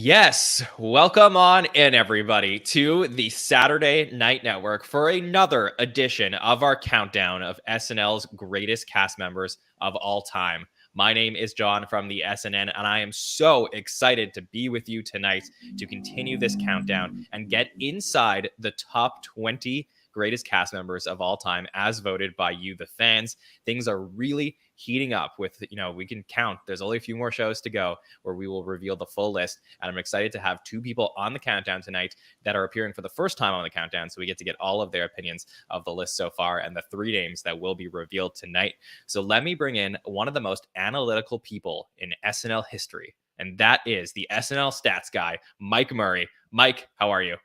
Yes, welcome on in, everybody, to the Saturday Night Network for another edition of our countdown of SNL's greatest cast members of all time. My name is John from the SNN, and I am so excited to be with you tonight to continue this countdown and get inside the top 20 greatest cast members of all time as voted by you, the fans. Things are really heating up with, we can count. There's only a few more shows to go where we will reveal the full list. And I'm excited to have two people on the countdown tonight that are appearing for the first time on the countdown. So we get to get all of their opinions of the list so far and the three names that will be revealed tonight. So let me bring in one of the most analytical people in SNL history. And that is the SNL stats guy, Mike Murray. Mike, how are you?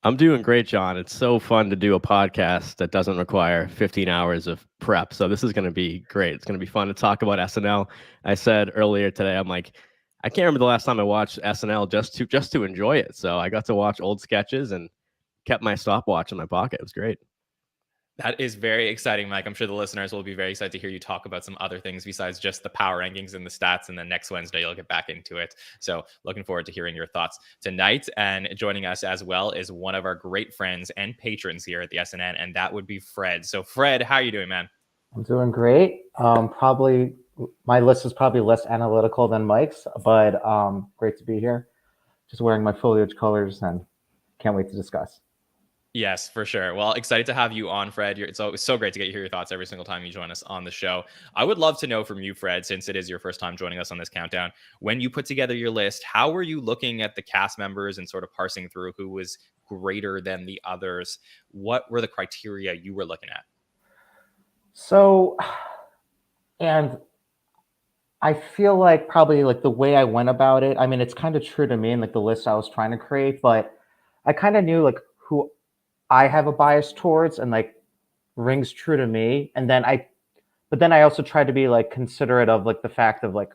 I'm doing great, John. It's so fun to do a podcast that doesn't require 15 hours of prep. So this is going to be great. It's going to be fun to talk about SNL. I said earlier today, I'm like, I can't remember the last time I watched SNL just to enjoy it. So I got to watch old sketches and kept my stopwatch in my pocket. It was great. That is very exciting, Mike. I'm sure the listeners will be very excited to hear you talk about some other things besides just the power rankings and the stats. And then next Wednesday, you'll get back into it. So looking forward to hearing your thoughts tonight. And joining us as well is one of our great friends and patrons here at the SNN, and that would be Fred. So Fred, how are you doing, man? I'm doing great. Probably my list is probably less analytical than Mike's, but great to be here. Just wearing my foliage colors and can't wait to discuss. Yes, for sure. Well, excited to have you on, Fred. It's always so great to get to hear your thoughts every single time you join us on the show. I would love to know from you, Fred, since it is your first time joining us on this countdown, when you put together your list, how were you looking at the cast members and sort of parsing through who was greater than the others? What were the criteria you were looking at? So, and I feel like probably like the way I went about it, I mean, it's kind of true to me and like the list I was trying to create, but I kind of knew like who I have a bias towards and like rings true to me. But then I also tried to be like considerate of like the fact of like,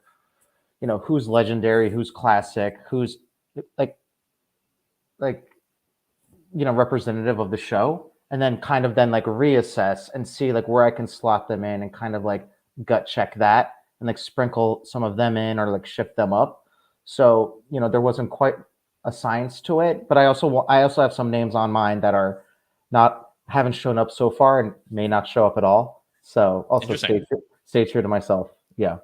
who's legendary, who's classic, who's like, like, representative of the show. And then kind of then like reassess and see like where I can slot them in and kind of like gut check that and like sprinkle some of them in or like shift them up. So, there wasn't quite a science to it, but I also have some names on mine that are haven't shown up so far and may not show up at all. So also stay true to myself. Yeah.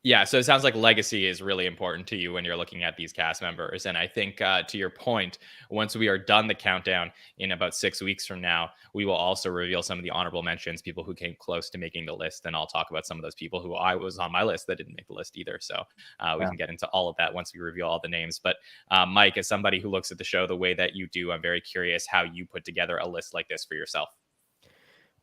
Yeah, so it sounds like legacy is really important to you when you're looking at these cast members. And I think to your point, once we are done the countdown in about 6 weeks from now, we will also reveal some of the honorable mentions, people who came close to making the list. And I'll talk about some of those people who I was on my list that didn't make the list either. So we can get into all of that once we reveal all the names. But Mike, as somebody who looks at the show the way that you do, I'm very curious how you put together a list like this for yourself.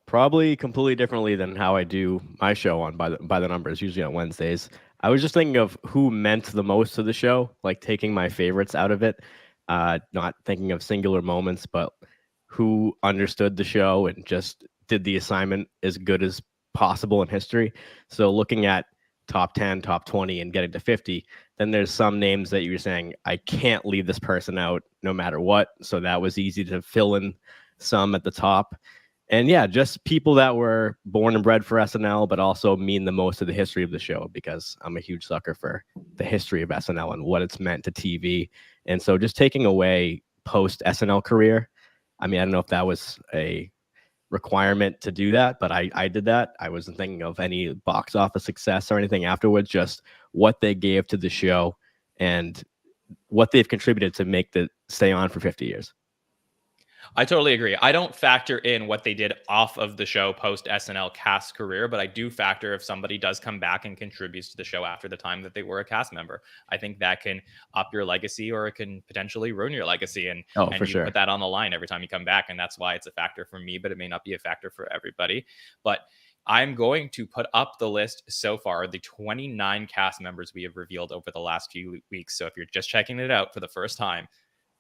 Probably completely differently than how I do my show on by the numbers, usually on Wednesdays. I was just thinking of who meant the most to the show, like taking my favorites out of it, not thinking of singular moments, but who understood the show and just did the assignment as good as possible in history. So looking at top 10, top 20, and getting to 50, then there's some names that you're saying, I can't leave this person out no matter what. So that was easy to fill in some at the top. And yeah, just people that were born and bred for SNL, but also mean the most to the history of the show, because I'm a huge sucker for the history of SNL and what it's meant to TV. And so just taking away post SNL career, I mean, I don't know if that was a requirement to do that, but I did that. I wasn't thinking of any box office success or anything afterwards, just what they gave to the show and what they've contributed to make the stay on for 50 years. I totally agree. I don't factor in what they did off of the show post SNL cast career, but I do factor if somebody does come back and contributes to the show after the time that they were a cast member. I think that can up your legacy, or it can potentially ruin your legacy. And for sure, put that on the line every time you come back. And that's why it's a factor for me, but it may not be a factor for everybody. But I'm going to put up the list so far, the 29 cast members we have revealed over the last few weeks. So if you're just checking it out for the first time,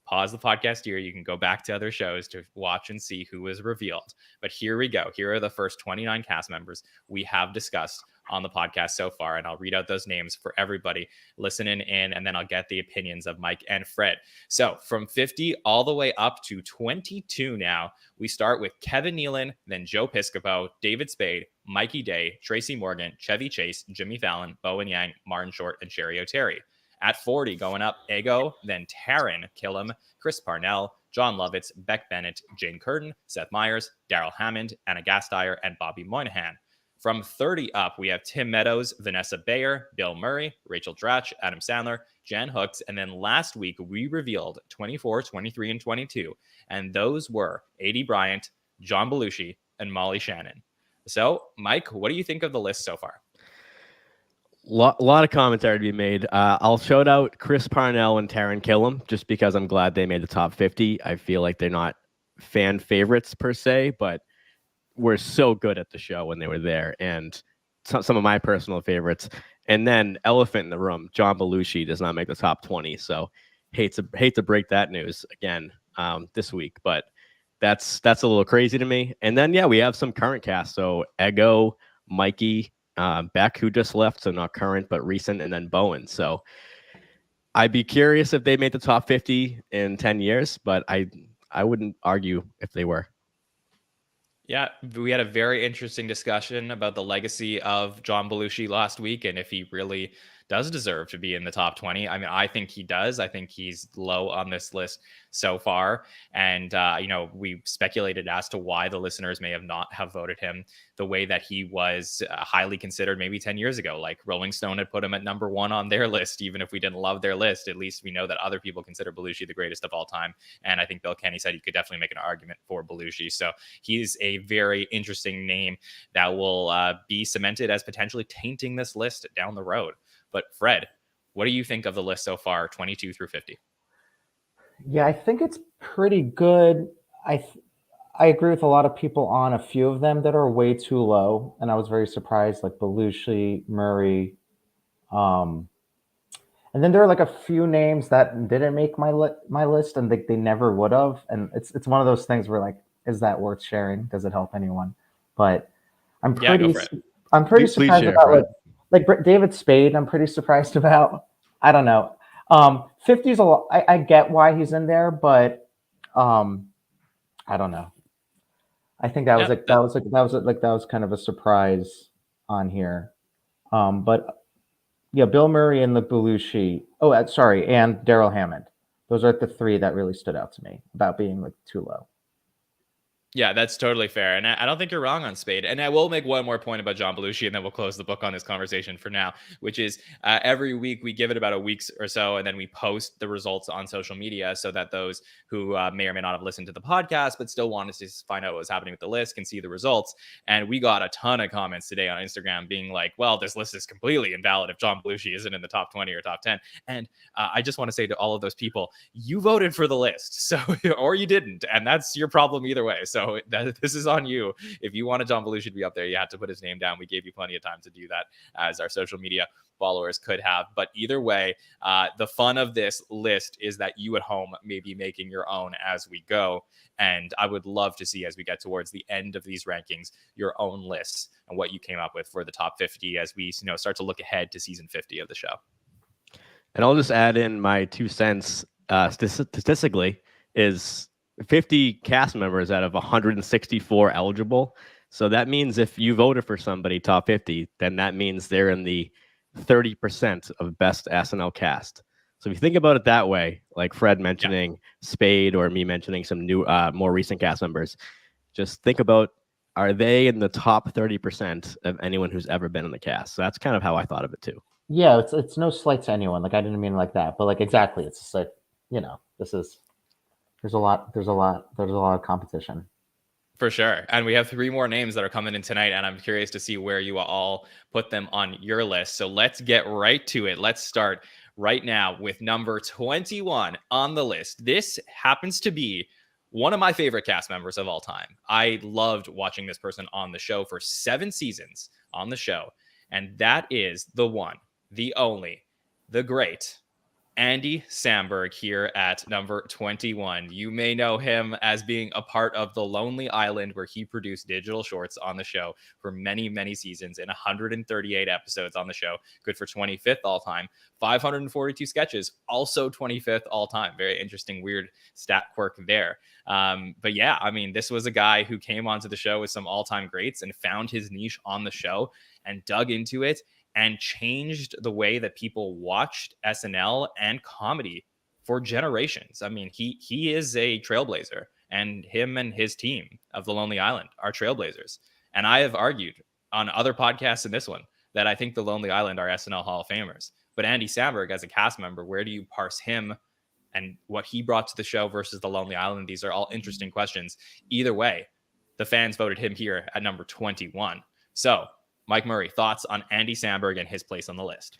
pause the podcast here. You can go back to other shows to watch and see who was revealed. But here we go. Here are the first 29 cast members we have discussed on the podcast so far. And I'll read out those names for everybody listening in, and then I'll get the opinions of Mike and Fred. So from 50 all the way up to 22 now, we start with Kevin Nealon, then Joe Piscopo, David Spade, Mikey Day, Tracy Morgan, Chevy Chase, Jimmy Fallon, Bowen Yang, Martin Short, and Sherry O'Terry. At 40, going up, Ego, then Taryn Killam, Chris Parnell, John Lovitz, Beck Bennett, Jane Curtin, Seth Meyers, Daryl Hammond, Anna Gasteyer, and Bobby Moynihan. From 30 up, we have Tim Meadows, Vanessa Bayer, Bill Murray, Rachel Dratch, Adam Sandler, Jan Hooks, and then last week we revealed 24, 23, and 22, and those were A.D. Bryant, John Belushi, and Molly Shannon. So, Mike, what do you think of the list so far? Lot of commentary to be made. I'll shout out Chris Parnell and Taryn Killam just because I'm glad they made the top 50. I feel like they're not fan favorites per se, but were so good at the show when they were there, and some of my personal favorites. And then elephant in the room, John Belushi does not make the top 20. So hate to break that news again this week, but that's a little crazy to me. And then we have some current cast. So Ego, Mikey, Beck, who just left, so not current but recent, and then Bowen. So I'd be curious if they made the top 50 in 10 years, but I wouldn't argue if they were. Yeah, we had a very interesting discussion about the legacy of John Belushi last week and if he really does deserve to be in the top 20. I mean, I think he does. I think he's low on this list so far. And, we speculated as to why the listeners may have not have voted him the way that he was highly considered maybe 10 years ago. Like Rolling Stone had put him at number 1 on their list. Even if we didn't love their list, at least we know that other people consider Belushi the greatest of all time. And I think Bill Kenny said you could definitely make an argument for Belushi. So he's a very interesting name that will be cemented as potentially tainting this list down the road. But Fred, what do you think of the list so far, 22 through 50? Yeah, I think it's pretty good. I agree with a lot of people on a few of them that are way too low, and I was very surprised, like Belushi, Murray, and then there are like a few names that didn't make my list, and they never would have. And it's one of those things where like, is that worth sharing? Does it help anyone? But I'm pretty surprised about like David Spade. I'm pretty surprised about. I don't know. 50 is a lot. I get why he's in there, but I don't know. I think that was kind of a surprise on here. But yeah, Bill Murray and the Belushi. Oh, sorry, and Daryl Hammond. Those are the 3 that really stood out to me about being like too low. Yeah, that's totally fair. And I don't think you're wrong on Spade. And I will make one more point about John Belushi, and then we'll close the book on this conversation for now, which is every week we give it about a week or so, and then we post the results on social media so that those who may or may not have listened to the podcast but still wanted to find out what was happening with the list can see the results. And we got a ton of comments today on Instagram being like, well, this list is completely invalid if John Belushi isn't in the top 20 or top 10. And I just want to say to all of those people, you voted for the list, so or you didn't, and that's your problem either way. So this is on you. If you wanted John Belushi to be up there, you had to put his name down. We gave you plenty of time to do that, as our social media followers could have. But either way, the fun of this list is that you at home may be making your own as we go. And I would love to see, as we get towards the end of these rankings, your own lists and what you came up with for the top 50 as we start to look ahead to season 50 of the show. And I'll just add in my 2 cents. Statistically, is 50 cast members out of 164 eligible. So that means if you voted for somebody top 50, then that means they're in the 30% of best SNL cast. So if you think about it that way, like Fred mentioning Spade or me mentioning some new, more recent cast members, just think about, are they in the top 30% of anyone who's ever been in the cast? So that's kind of how I thought of it too. Yeah, it's no slight to anyone. Like I didn't mean like that, but like exactly, it's just like, there's a lot of competition. For sure. And we have 3 more names that are coming in tonight, and I'm curious to see where you all put them on your list. So let's get right to it. Let's start right now with number 21 on the list. This happens to be one of my favorite cast members of all time. I loved watching this person on the show for 7 seasons on the show. And that is the one, the only, the great Andy Samberg here at number 21. You may know him as being a part of The Lonely Island, where he produced digital shorts on the show for many, many seasons in 138 episodes on the show. Good for 25th all time. 542 sketches, also 25th all time. Very interesting, weird stat quirk there. But yeah, I mean, this was a guy who came onto the show with some all-time greats and found his niche on the show and dug into it and changed the way that people watched SNL and comedy for generations. I mean, he is a trailblazer, and him and his team of The Lonely Island are trailblazers. And I have argued on other podcasts in this one that I think The Lonely Island are SNL Hall of Famers. But Andy Samberg, as a cast member, where do you parse him and what he brought to the show versus The Lonely Island? These are all interesting questions. Either way, the fans voted him here at number 21. So, Mike Murray, thoughts on Andy Samberg and his place on the list?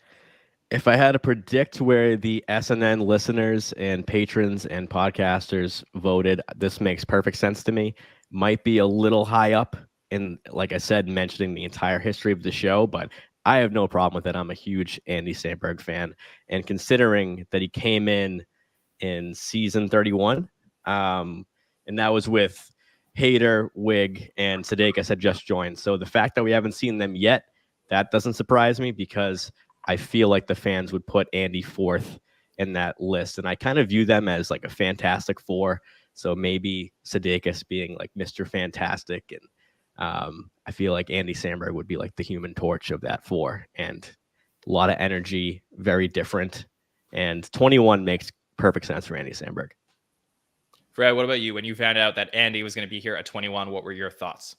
If I had to predict where the SNN listeners and patrons and podcasters voted, this makes perfect sense to me. Might be a little high up in, like I said, mentioning the entire history of the show, but I have no problem with it. I'm a huge Andy Samberg fan. And considering that he came in season 31, and that was with Hader, Wig, and Sudeikis had just joined. So the fact that we haven't seen them yet, that doesn't surprise me, because I feel like the fans would put Andy fourth in that list. And I kind of view them as like a Fantastic Four. So maybe Sudeikis being like Mr. Fantastic. And I feel like Andy Samberg would be like the Human Torch of that four. And a lot of energy, very different. And 21 makes perfect sense for Andy Samberg. Fred, what about you? When you found out that Andy was going to be here at 21, what were your thoughts?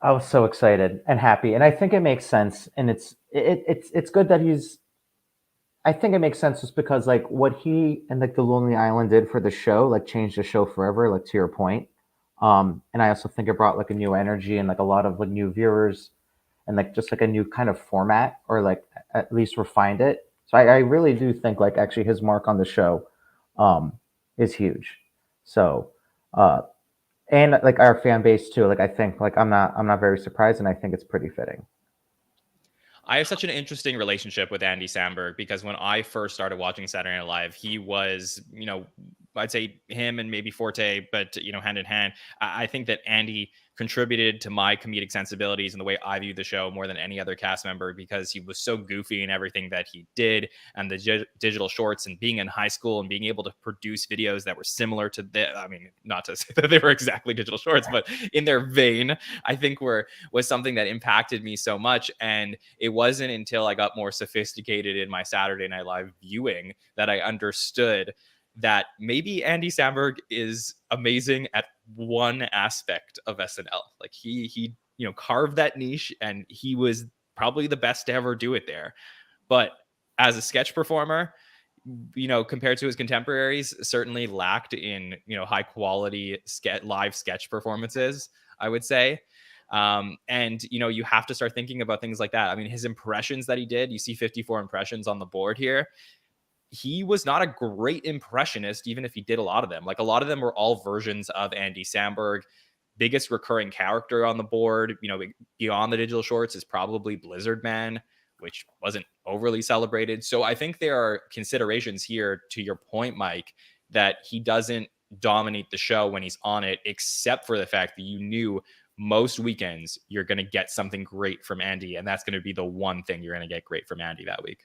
I was so excited and happy, and I think it makes sense. And it's good that he's. I think it makes sense just because like what he and like The Lonely Island did for the show, like changed the show forever. Like to your point, and I also think it brought like a new energy and like a lot of like new viewers, and like just like a new kind of format, or like at least refined it. So I really do think like actually his mark on the show, is huge. So. And like our fan base too. Like I think like I'm not very surprised, and I think it's pretty fitting. I have such an interesting relationship with Andy Samberg, because when I first started watching Saturday Night Live, he was, I'd say him and maybe Forte, but, hand in hand. I think that Andy contributed to my comedic sensibilities and the way I view the show more than any other cast member, because he was so goofy in everything that he did, and the digital shorts, and being in high school and being able to produce videos that were similar to not to say that they were exactly digital shorts, but in their vein, I think was something that impacted me so much. And it wasn't until I got more sophisticated in my Saturday Night Live viewing that I understood that maybe Andy Samberg is amazing at one aspect of SNL. Like he carved that niche, and he was probably the best to ever do it there. But as a sketch performer, compared to his contemporaries, certainly lacked in, high quality live sketch performances, I would say. And you have to start thinking about things like that. I mean, his impressions that he did, you see 54 impressions on the board here. He was not a great impressionist, even if he did a lot of them. Like, a lot of them were all versions of Andy Samberg. Biggest recurring character on the board, beyond the digital shorts, is probably Blizzard Man, which wasn't overly celebrated. So I think there are considerations here, to your point, Mike, that he doesn't dominate the show when he's on it, except for the fact that you knew most weekends you're going to get something great from Andy, and that's going to be the one thing you're going to get great from Andy that week.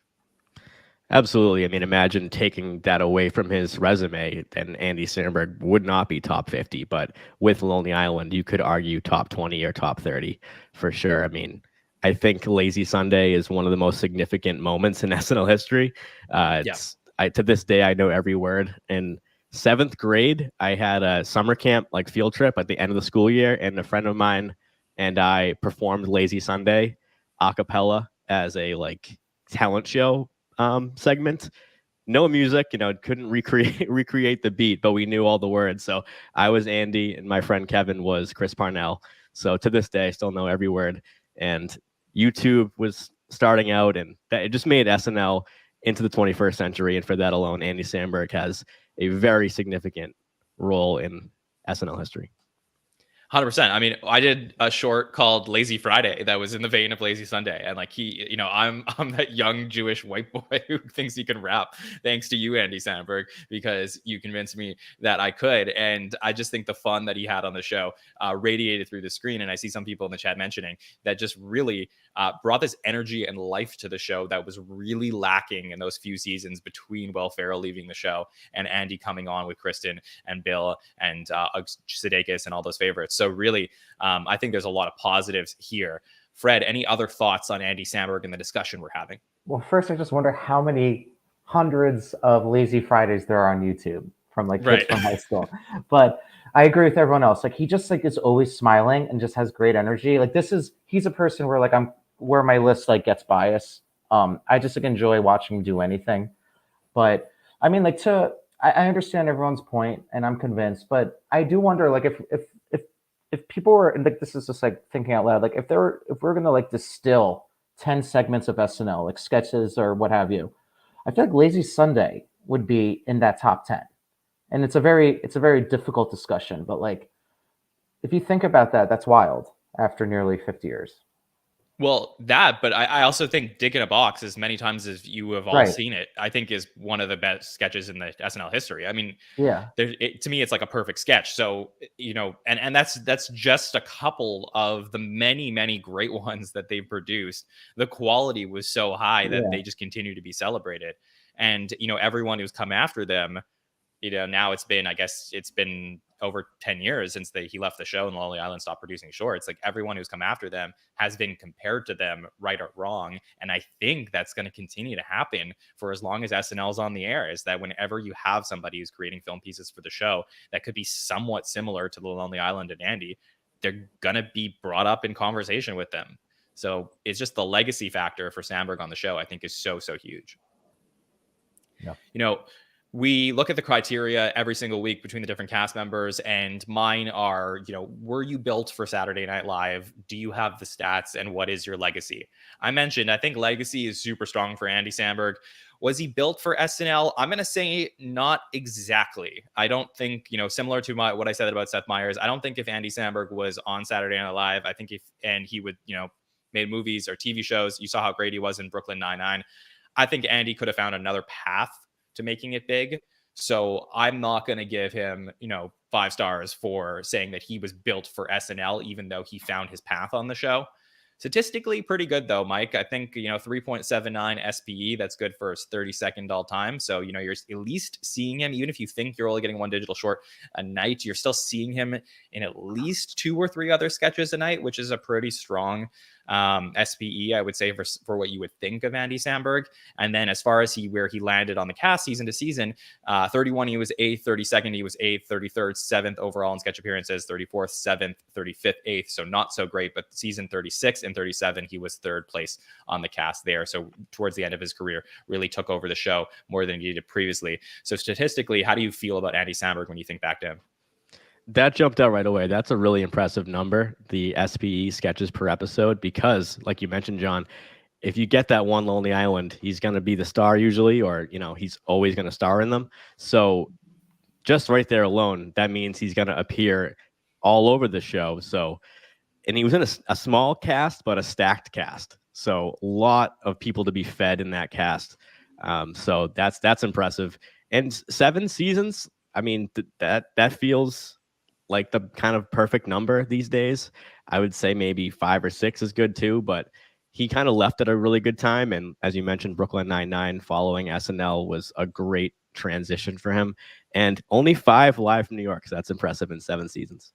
Absolutely. I mean, imagine taking that away from his resume, then Andy Samberg would not be top 50. But with Lonely Island, you could argue top 20 or top 30 for sure. I mean, I think Lazy Sunday is one of the most significant moments in SNL history. To this day, I know every word. In 7th grade, I had a summer camp, like field trip at the end of the school year, and a friend of mine and I performed Lazy Sunday a cappella as a like talent show segment. No music, couldn't recreate the beat, but we knew all the words. So I was Andy, and my friend Kevin was Chris Parnell. So to this day, I still know every word. And YouTube was starting out, and it just made SNL into the 21st century. And for that alone, Andy Samberg has a very significant role in SNL history. 100%. I mean, I did a short called Lazy Friday that was in the vein of Lazy Sunday. And like I'm that young Jewish white boy who thinks he can rap, thanks to you, Andy Samberg, because you convinced me that I could. And I just think the fun that he had on the show radiated through the screen. And I see some people in the chat mentioning that just really brought this energy and life to the show that was really lacking in those few seasons between Will Ferrell leaving the show and Andy coming on with Kristen and Bill and Sudeikis and all those favorites. So really, I think there's a lot of positives here Fred, any other thoughts on Andy Samberg and the discussion we're having? Well, first, I just wonder how many hundreds of Lazy Fridays there are on YouTube from like kids from high school. But I agree with everyone else. Like he just like is always smiling and just has great energy. Like he's a person where like where my list like gets biased. I just like enjoy watching him do anything. But I mean, like I understand everyone's point, and I'm convinced. But I do wonder, like, if people were, and like this is just like thinking out loud, like if we're gonna like distill 10 segments of SNL, like sketches or what have you, I feel like Lazy Sunday would be in that top 10. And it's a very difficult discussion, but like if you think about that, that's wild after nearly 50 years. Well, but I also think Dick in a Box, as many times as you have all seen it, I think is one of the best sketches in the SNL history. I mean, yeah, to me, it's like a perfect sketch. So, and that's just a couple of the many, many great ones that they've produced. The quality was so high that they just continue to be celebrated. And, everyone who's come after them, now I guess it's been over 10 years since he left the show and Lonely Island stopped producing shorts. Like everyone who's come after them has been compared to them, right or wrong. And I think that's going to continue to happen for as long as SNL is on the air, is that whenever you have somebody who's creating film pieces for the show that could be somewhat similar to the Lonely Island and Andy, they're going to be brought up in conversation with them. So it's just the legacy factor for Samberg on the show, I think, is so, so huge. Yeah. We look at the criteria every single week between the different cast members, and mine are, were you built for Saturday Night Live? Do you have the stats? And what is your legacy? I mentioned, I think legacy is super strong for Andy Samberg. Was he built for SNL? I'm going to say not exactly. I don't think, similar to what I said about Seth Meyers, I don't think if Andy Samberg was on Saturday Night Live, I think he would, made movies or TV shows. You saw how great he was in Brooklyn Nine-Nine. I think Andy could have found another path to making it big. So I'm not going to give him, 5 stars for saying that he was built for SNL, even though he found his path on the show. Statistically, pretty good though, Mike. I think, 3.79 SPE, that's good for his 32nd all time. So, you're at least seeing him, even if you think you're only getting one digital short a night, you're still seeing him in at least 2 or 3 other sketches a night, which is a pretty strong SPE, I would say, for what you would think of Andy Samberg. And then as far as where he landed on the cast season to season, 31, he was 8th, 32nd, he was 8th, 33rd, 7th overall in sketch appearances, 34th, 7th, 35th, 8th. So not so great, but season 36 and 37, he was 3rd place on the cast there. So towards the end of his career, really took over the show more than he did previously. So statistically, how do you feel about Andy Samberg when you think back to him? That jumped out right away. That's a really impressive number, the SPE sketches per episode, because like you mentioned, John, if you get that one Lonely Island, he's going to be the star usually, or, he's always going to star in them. So just right there alone, that means he's going to appear all over the show. So, and he was in a small cast, but a stacked cast. So a lot of people to be fed in that cast. So that's impressive. And 7 seasons, I mean, that feels like the kind of perfect number these days. I would say maybe 5 or 6 is good too, but he kind of left at a really good time. And as you mentioned, Brooklyn Nine-Nine following SNL was a great transition for him. And only 5 live from New York. So that's impressive in 7 seasons.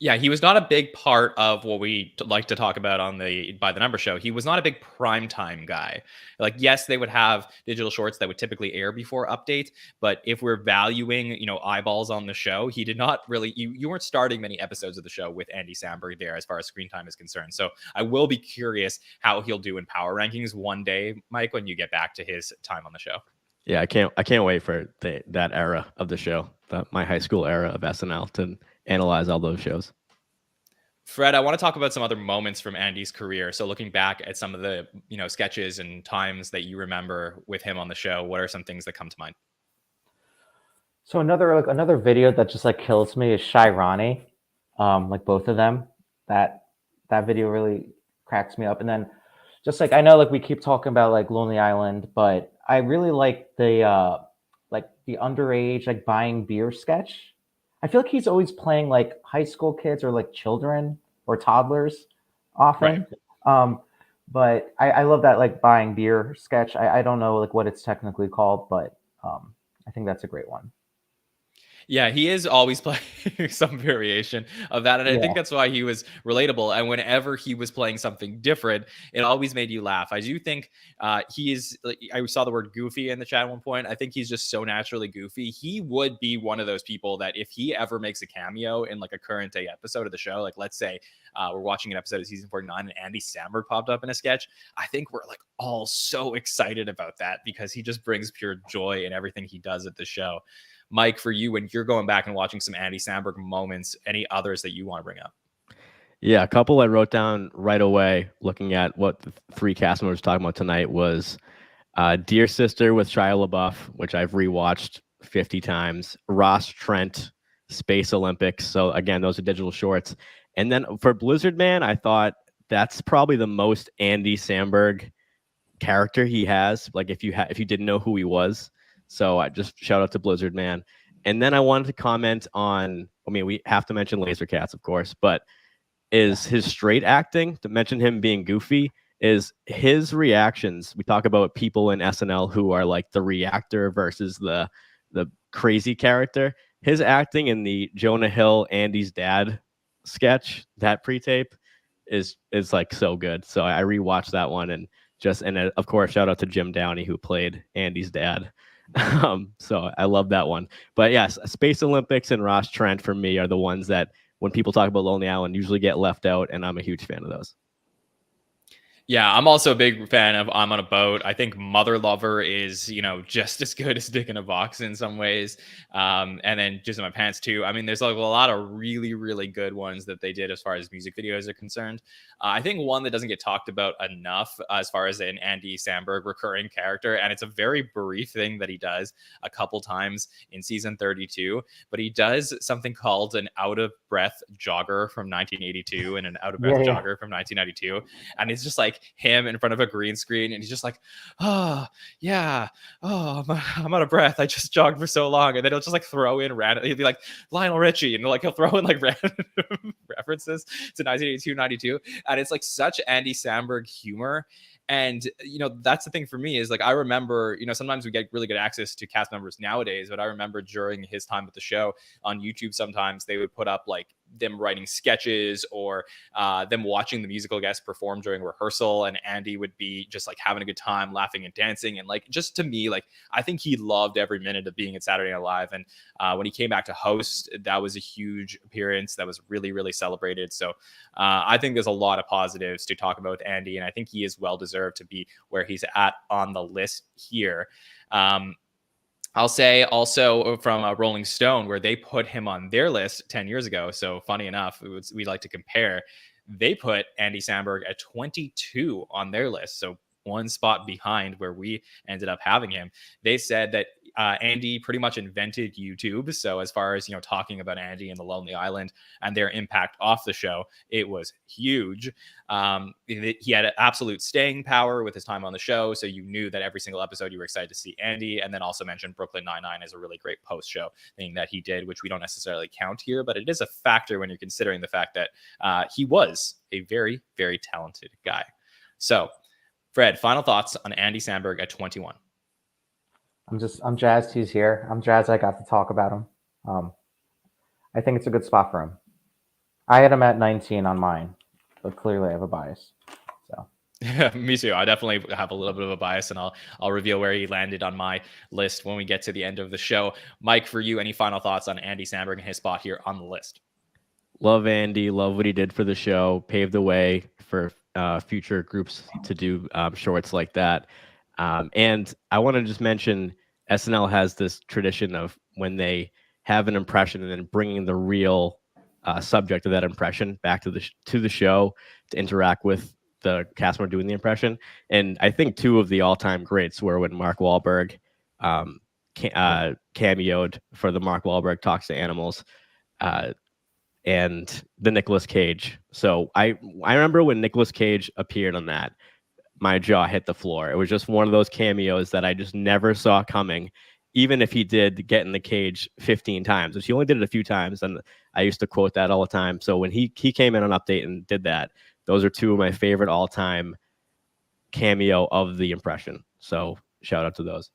Yeah, he was not a big part of what we like to talk about on the By the Number show. He was not a big primetime guy. Like, yes, they would have digital shorts that would typically air before update, but if we're valuing, eyeballs on the show, he did not really, you weren't starting many episodes of the show with Andy Samberg there as far as screen time is concerned. So I will be curious how he'll do in power rankings one day, Mike, when you get back to his time on the show. Yeah, I can't wait for that era of the show, my high school era of SNL, to analyze all those shows. Fred, I want to talk about some other moments from Andy's career. So looking back at some of the, sketches and times that you remember with him on the show, what are some things that come to mind? So another video that just like kills me is Shy Ronnie. Like both of them. That video really cracks me up. And then just like I know like we keep talking about like Lonely Island, but I really like the underage like buying beer sketch. I feel like he's always playing like high school kids or like children or toddlers often. Right. But I love that like buying beer sketch. I don't know like what it's technically called, but I think that's a great one. Yeah, he is always playing some variation of that. And I think Yeah. that's why he was relatable. And whenever he was playing something different, it always made you laugh. I do think he is, like, I saw the word goofy in the chat at one point. I think he's just so naturally goofy. He would be one of those people that if he ever makes a cameo in like a current day episode of the show, like let's say we're watching an episode of season 49 and Andy Samberg popped up in a sketch, I think we're like all so excited about that because he just brings pure joy in everything he does at the show. Mike, for you, when you're going back and watching some Andy Samberg moments, any others that you want to bring up? Yeah, a couple I wrote down right away looking at what the three cast members were talking about tonight was Dear Sister with Shia LaBeouf, which I've rewatched 50 times. Ross Trent, Space Olympics. So again, those are digital shorts. And then for Blizzard Man, I thought that's probably the most Andy Samberg character he has. Like if you didn't know who he was. So I just shout out to Blizzard Man. And then I wanted to comment on, I mean, we have to mention Laser Cats, of course, but is his straight acting, to mention him being goofy, is his reactions. We talk about people in SNL who are like the reactor versus the crazy character. His acting in the Jonah Hill Andy's dad sketch, that pre-tape, is like so good. So I rewatched that one and of course shout out to Jim Downey who played Andy's dad. So I love that one. But yes, Space Olympics and Ross Trent for me are the ones that when people talk about Lonely Island usually get left out, and I'm a huge fan of those. Yeah, I'm also a big fan of I'm on a Boat. I think Mother Lover is, just as good as Dick in a Box in some ways. And then Just in My Pants too. I mean, there's like a lot of really, really good ones that they did as far as music videos are concerned. I think one that doesn't get talked about enough as far as an Andy Samberg recurring character, and it's a very brief thing that he does a couple times in season 32, but he does something called an out of breath jogger from 1982 and an out of breath jogger from 1992. And it's just like him in front of a green screen and he's just like, oh yeah, oh I'm out of breath, I just jogged for so long. And then he'll just like throw in random, he'll be like Lionel Richie, and like he'll throw in like random references to 1982 92, and it's like such Andy Samberg humor. And that's the thing for me is like I remember, sometimes we get really good access to cast members nowadays, but I remember during his time at the show on YouTube, sometimes they would put up like them writing sketches or them watching the musical guests perform during rehearsal, and Andy would be just like having a good time, laughing and dancing. And like just to me, like I think he loved every minute of being at Saturday Night Live. And when he came back to host, that was a huge appearance that was really, really celebrated. So I think there's a lot of positives to talk about with Andy, and I think he is well deserved to be where he's at on the list here. I'll say also from Rolling Stone, where they put him on their list 10 years ago. So funny enough, we like to compare. They put Andy Samberg at 22 on their list. So one spot behind where we ended up having him. They said that Andy pretty much invented YouTube. So as far as, talking about Andy and the Lonely Island and their impact off the show, it was huge. He had absolute staying power with his time on the show. So you knew that every single episode you were excited to see Andy. And then also mentioned Brooklyn Nine-Nine as a really great post-show thing that he did, which we don't necessarily count here, but it is a factor when you're considering the fact that he was a very, very talented guy. So Fred, final thoughts on Andy Samberg at 21. I'm jazzed he's here. I'm jazzed I got to talk about him. I think it's a good spot for him. I had him at 19 on mine, but clearly I have a bias. So yeah, me too. I definitely have a little bit of a bias, and I'll reveal where he landed on my list when we get to the end of the show. Mike, for you, any final thoughts on Andy Samberg and his spot here on the list? Love Andy. Love what he did for the show. Paved the way for future groups to do shorts like that. And I want to just mention SNL has this tradition of when they have an impression and then bringing the real subject of that impression back to the show to interact with the cast member doing the impression. And I think two of the all-time greats were when Mark Wahlberg cameoed for the Mark Wahlberg Talks to Animals and the Nicolas Cage. So I remember when Nicolas Cage appeared on that, my jaw hit the floor. It was just one of those cameos that I just never saw coming, even if he did get in the cage 15 times, which he only did it a few times. And I used to quote that all the time. So when he came in on Update and did that, those are two of my favorite all-time cameo of the impression. So shout out to those.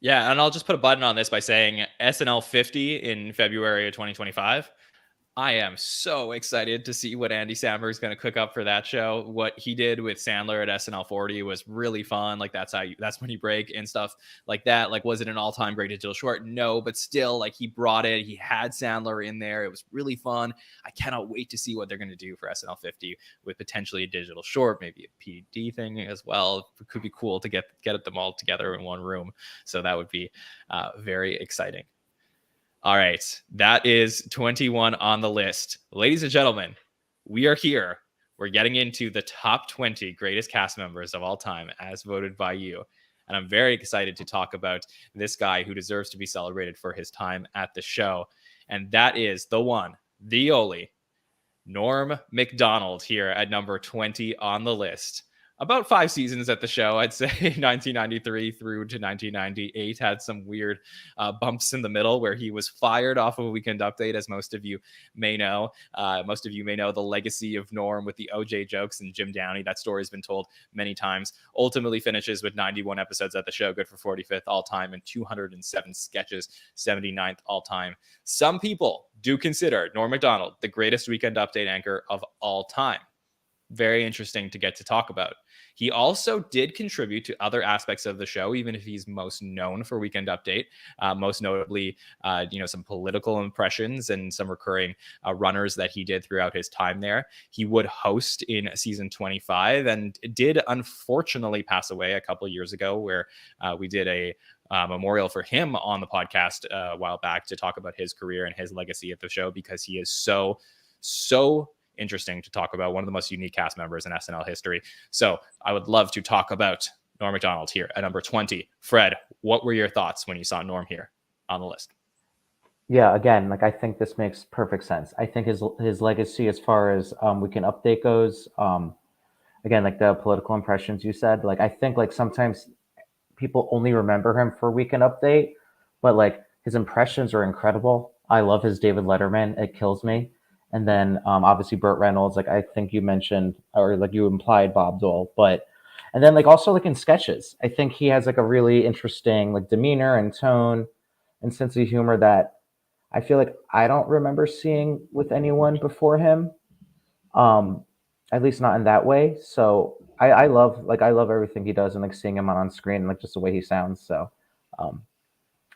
Yeah, and I'll just put a button on this by saying SNL 50 in February of 2025. I am so excited to see what Andy Samberg is going to cook up for that show. What he did with Sandler at SNL 40 was really fun. Like that's when you break and stuff like that. Like, was it an all-time great digital short? No, but still, like, he brought it. He had Sandler in there. It was really fun. I cannot wait to see what they're going to do for SNL 50 with potentially a digital short, maybe a PD thing as well. It could be cool to get them all together in one room. So that would be very exciting. All right, that is 21 on the list. Ladies and gentlemen, we are here. We're getting into the top 20 greatest cast members of all time as voted by you. And I'm very excited to talk about this guy who deserves to be celebrated for his time at the show. And that is the one, the only, Norm McDonald here at number 20 on the list. About 5 seasons at the show, I'd say 1993 through to 1998 had some weird bumps in the middle where he was fired off of a Weekend Update, as most of you may know. Most of you may know the legacy of Norm with the OJ jokes and Jim Downey. That story has been told many times. Ultimately finishes with 91 episodes at the show, good for 45th all time, and 207 sketches, 79th all time. Some people do consider Norm MacDonald the greatest Weekend Update anchor of all time. Very interesting to get to talk about. He also did contribute to other aspects of the show, even if he's most known for Weekend Update, most notably, some political impressions and some recurring runners that he did throughout his time there. He would host in season 25 and did unfortunately pass away a couple of years ago, where we did a memorial for him on the podcast a while back to talk about his career and his legacy at the show, because he is so interesting to talk about, one of the most unique cast members in SNL history. So I would love to talk about Norm MacDonald here at number 20. Fred, what were your thoughts when you saw Norm here on the list? Yeah, again, like, I think this makes perfect sense. I think his legacy as far as Weekend Update goes, again, like the political impressions you said, like, I think like sometimes people only remember him for Weekend Update, but like his impressions are incredible. I love his David Letterman. It kills me. And then obviously Burt Reynolds, like I think you mentioned, or like you implied Bob Dole, and then like also like in sketches, I think he has like a really interesting like demeanor and tone and sense of humor that I feel like I don't remember seeing with anyone before him, at least not in that way. So I love everything he does, and like seeing him on screen and like just the way he sounds. So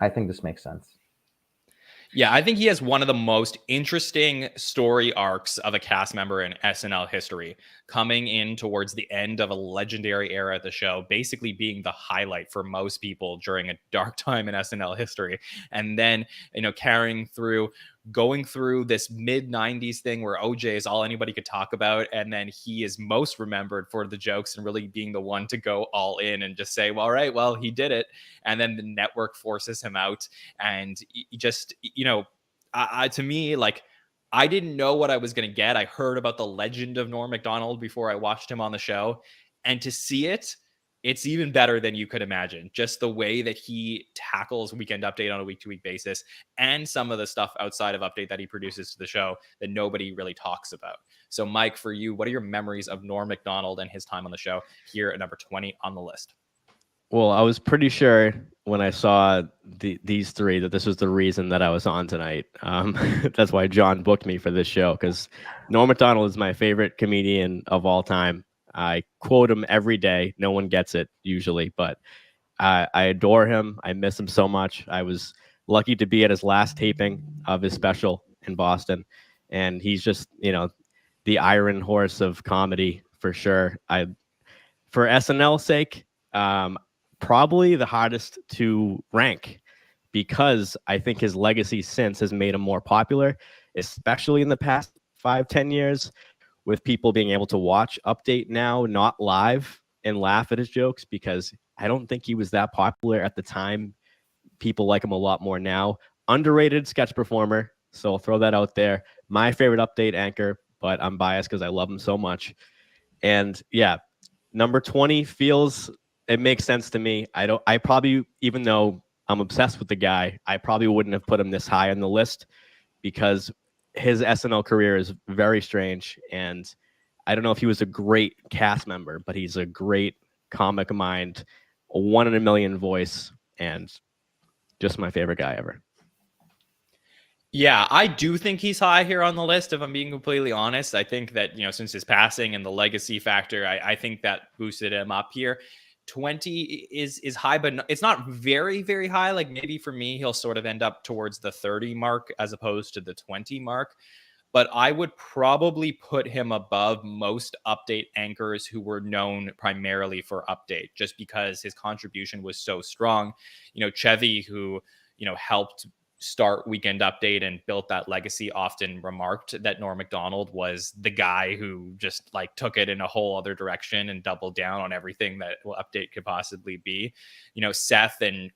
I think this makes sense. Yeah, I think he has one of the most interesting story arcs of a cast member in SNL history, coming in towards the end of a legendary era at the show, basically being the highlight for most people during a dark time in SNL history. And then, carrying through, going through this mid 90s thing where OJ is all anybody could talk about. And then he is most remembered for the jokes and really being the one to go all in and just say, well, all right, well, he did it. And then the network forces him out. And just, to me, like, I didn't know what I was going to get. I heard about the legend of Norm MacDonald before I watched him on the show. And to see it, it's even better than you could imagine. Just the way that he tackles Weekend Update on a week-to-week basis, and some of the stuff outside of Update that he produces to the show that nobody really talks about. So, Mike, for you, what are your memories of Norm MacDonald and his time on the show here at number 20 on the list? Well, I was pretty sure when I saw these three that this was the reason that I was on tonight. That's why John booked me for this show, because Norm MacDonald is my favorite comedian of all time. I quote him every day. No one gets it usually, but I adore him. I miss him so much. I was lucky to be at his last taping of his special in Boston, and he's just, the iron horse of comedy for sure. For SNL's sake, probably the hardest to rank, because I think his legacy since has made him more popular, especially in the past 5-10 years, with people being able to watch Update now, not live, and laugh at his jokes, because I don't think he was that popular at the time. People like him a lot more now. Underrated sketch performer, so I'll throw that out there. My favorite Update anchor, but I'm biased because I love him so much. And yeah, number 20 it makes sense to me. I probably, even though I'm obsessed with the guy, I probably wouldn't have put him this high on the list, because his SNL career is very strange. And I don't know if he was a great cast member, but he's a great comic mind, a 1 in a million voice. And just my favorite guy ever. Yeah, I do think he's high here on the list, if I'm being completely honest. I think that, since his passing and the legacy factor, I think that boosted him up here. 20 is high, but it's not very, very high. Like maybe for me, he'll sort of end up towards the 30 mark as opposed to the 20 mark. But I would probably put him above most update anchors who were known primarily for update, just because his contribution was so strong. Chevy, who, helped start Weekend Update and built that legacy, often remarked that Norm McDonald was the guy who just like took it in a whole other direction and doubled down on everything that Update could possibly be. Seth and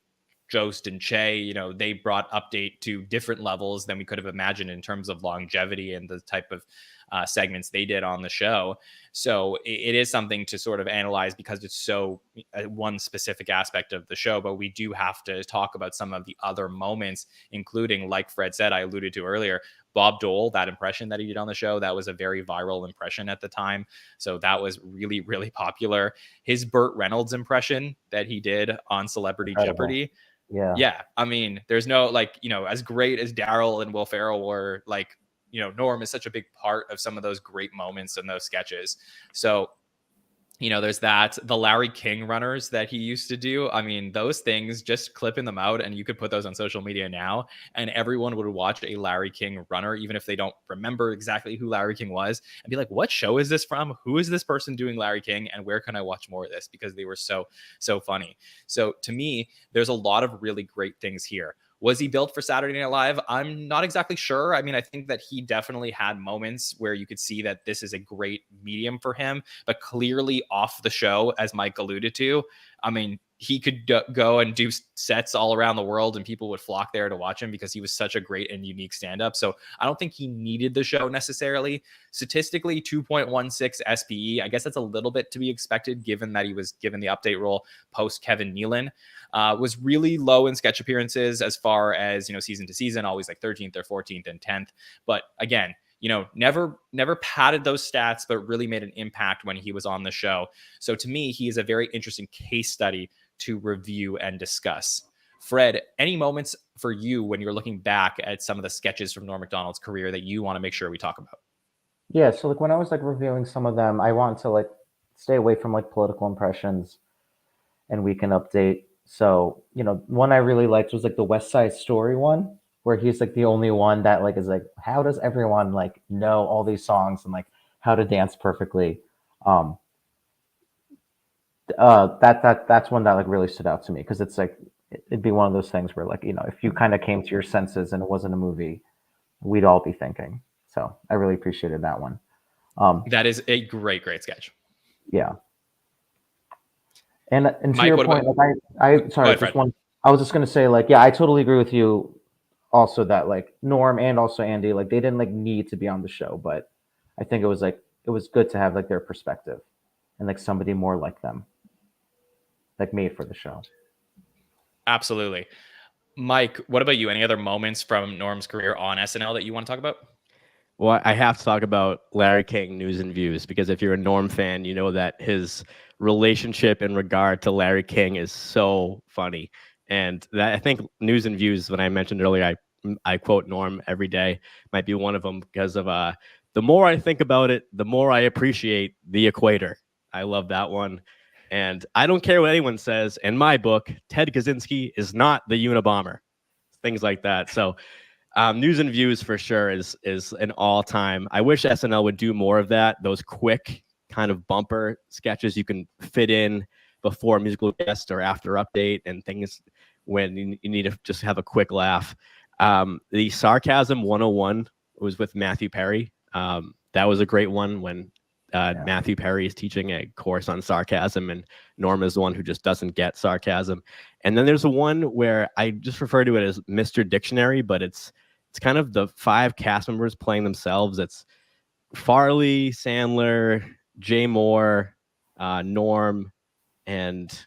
Jost and Che, they brought Update to different levels than we could have imagined in terms of longevity and the type of segments they did on the show. So it is something to sort of analyze because it's so one specific aspect of the show, but we do have to talk about some of the other moments, including, like Fred said, I alluded to earlier, Bob Dole, that impression that he did on the show, that was a very viral impression at the time. So that was really, really popular. His Burt Reynolds impression that he did on Celebrity Jeopardy. Yeah. I mean, there's no as great as Daryl and Will Ferrell were, Norm is such a big part of some of those great moments in those sketches. So, there's that. The Larry King runners that he used to do. I mean, those things, just clipping them out, and you could put those on social media now, and everyone would watch a Larry King runner, even if they don't remember exactly who Larry King was, and be like, what show is this from? Who is this person doing Larry King? And where can I watch more of this? Because they were so funny. So to me, there's a lot of really great things here. Was he built for Saturday Night Live? I'm not exactly sure. I mean, I think that he definitely had moments where you could see that this is a great medium for him, but clearly off the show, as Mike alluded to, I mean, he could go and do sets all around the world and people would flock there to watch him because he was such a great and unique stand-up. So I don't think he needed the show necessarily. Statistically, 2.16 SPE. I guess that's a little bit to be expected given that he was given the update role post Kevin Nealon. Was really low in sketch appearances as far as, season to season, always like 13th or 14th and 10th. But again, never padded those stats, but really made an impact when he was on the show. So to me, he is a very interesting case study to review and discuss. Fred, any moments for you when you're looking back at some of the sketches from Norm Macdonald's career that you want to make sure we talk about? Yeah, so when I was reviewing some of them, I want to stay away from political impressions and Weekend Update. So, one I really liked was the West Side Story one, where he's the only one that is how does everyone know all these songs and how to dance perfectly. That's one that really stood out to me because it's it'd be one of those things where if you kind of came to your senses and it wasn't a movie, we'd all be thinking. So I really appreciated that one. That is a great sketch. Yeah. And to Mike, your point, I was just gonna say I totally agree with you. Also, that Norm and also Andy, they didn't need to be on the show, but I think it was good to have their perspective and somebody more like them, made for the show. Absolutely. Mike, what about you? Any other moments from Norm's career on SNL that you want to talk about? Well, I have to talk about Larry King News and Views, because if you're a Norm fan, you know that his relationship in regard to Larry King is so funny. And that, I think News and Views, when I mentioned earlier, I quote Norm every day, might be one of them because of the more I think about it, the more I appreciate the equator. I love that one. And I don't care what anyone says. In my book, Ted Kaczynski is not the Unabomber. Things like that. So News and Views for sure is an all-time. I wish SNL would do more of that. Those quick kind of bumper sketches you can fit in before a musical guest or after update and things when you need to just have a quick laugh. The Sarcasm 101 was with Matthew Perry. That was a great one when Matthew Perry is teaching a course on sarcasm and Norm is the one who just doesn't get sarcasm. And then there's a one where I just refer to it as Mr. Dictionary, but it's kind of the 5 cast members playing themselves. It's Farley, Sandler, Jay Moore, Norm, and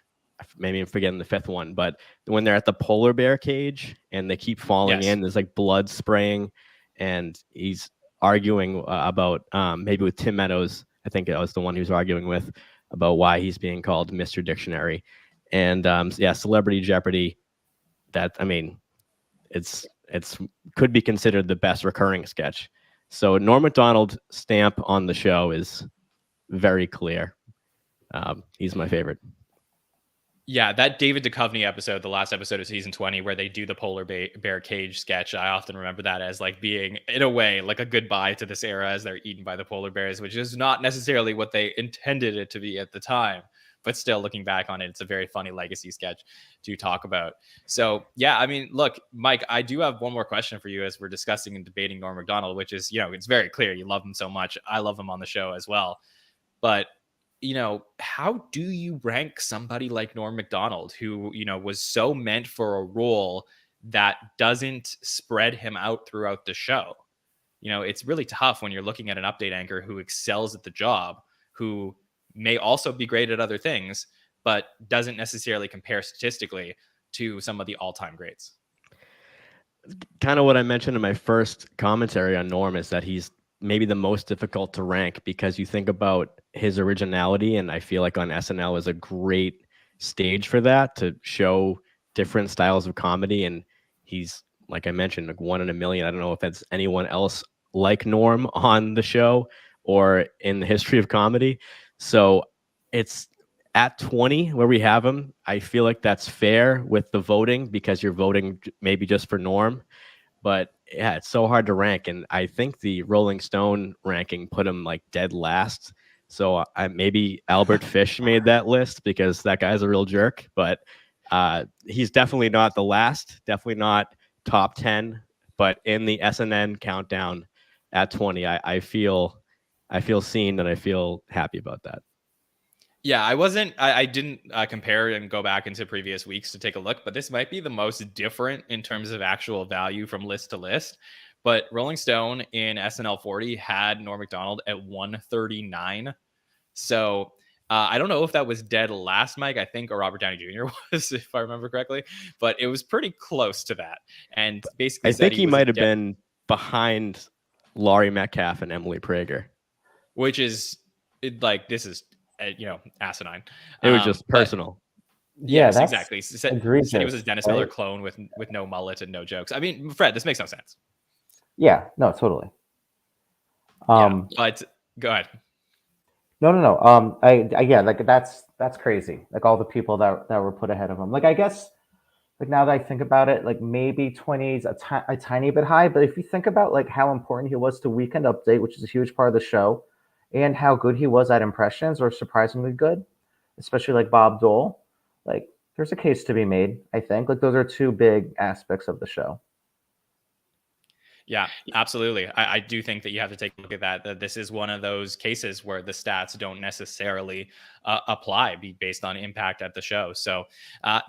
maybe I'm forgetting the 5th one. But when they're at the polar bear cage and they keep falling in, there's blood spraying, and he's arguing about maybe with Tim Meadows. I think that was the one he was arguing with about why he's being called Mr. Dictionary. And Celebrity Jeopardy. that, I mean, it's could be considered the best recurring sketch. So Norm Macdonald's stamp on the show is very clear. He's my favorite. Yeah, that David Duchovny episode, the last episode of season 20, where they do the polar bear cage sketch, I often remember that as like being, in a way, like a goodbye to this era as they're eaten by the polar bears, which is not necessarily what they intended it to be at the time. But still, looking back on it, it's a very funny legacy sketch to talk about. So, yeah, I mean, look, Mike, I do have one more question for you as we're discussing and debating Norm Macdonald, which is, it's very clear you love him so much. I love him on the show as well. But how do you rank somebody like Norm Macdonald, who, was so meant for a role that doesn't spread him out throughout the show? It's really tough when you're looking at an update anchor who excels at the job, who may also be great at other things, but doesn't necessarily compare statistically to some of the all-time greats. Kind of what I mentioned in my first commentary on Norm is that he's maybe the most difficult to rank, because you think about his originality, and I feel like on SNL is a great stage for that, to show different styles of comedy. And he's, like I mentioned, like one in a million. I don't know if that's anyone else like Norm on the show or in the history of comedy. So it's at 20 where we have him. I feel like that's fair with the voting, because you're voting maybe just for Norm. But yeah, it's so hard to rank. And I think the Rolling Stone ranking put him like dead last. So maybe Albert Fish made that list because that guy's a real jerk. But he's definitely not the last, definitely not top 10. But in the SNN countdown at 20, I feel seen, and I feel happy about that. Yeah, I didn't compare and go back into previous weeks to take a look, but this might be the most different in terms of actual value from list to list. But Rolling Stone in SNL 40 had Norm Macdonald at 139. So I don't know if that was dead last, Mike. I think Robert Downey Jr. was, if I remember correctly, but it was pretty close to that. And basically, I think he might have been behind Laurie Metcalf and Emily Prager, which is this is asinine. It was just personal. Yes, exactly. Said egregious, he was a Dennis Miller clone with no mullet and no jokes. I mean, Fred, this makes no sense. Yeah, no, totally. But go ahead. No. Yeah, like that's crazy. Like all the people that were put ahead of him. Like I guess, like now that I think about it, like maybe 20 is a tiny bit high. But if you think about like how important he was to Weekend Update, which is a huge part of the show, and how good he was at impressions, or surprisingly good, especially like Bob Dole, like there's a case to be made. I think like those are two big aspects of the show. Yeah, absolutely. I do think that you have to take a look at that this is one of those cases where the stats don't necessarily apply based on impact at the show. So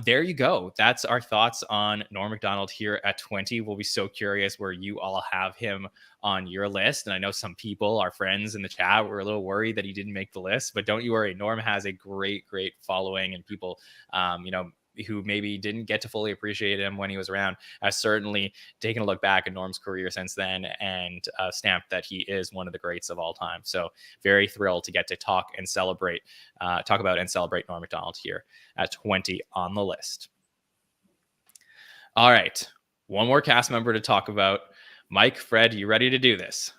there you go. That's our thoughts on Norm Macdonald here at 20. We'll be so curious where you all have him on your list. And I know some people, our friends in the chat, were a little worried that he didn't make the list, but don't you worry. Norm has a great following, and people, who maybe didn't get to fully appreciate him when he was around, has certainly taken a look back at Norm's career since then and stamped that he is one of the greats of all time. So very thrilled to get to talk about and celebrate Norm Macdonald here at 20 on the list. All right. One more cast member to talk about. Mike, Fred, you ready to do this?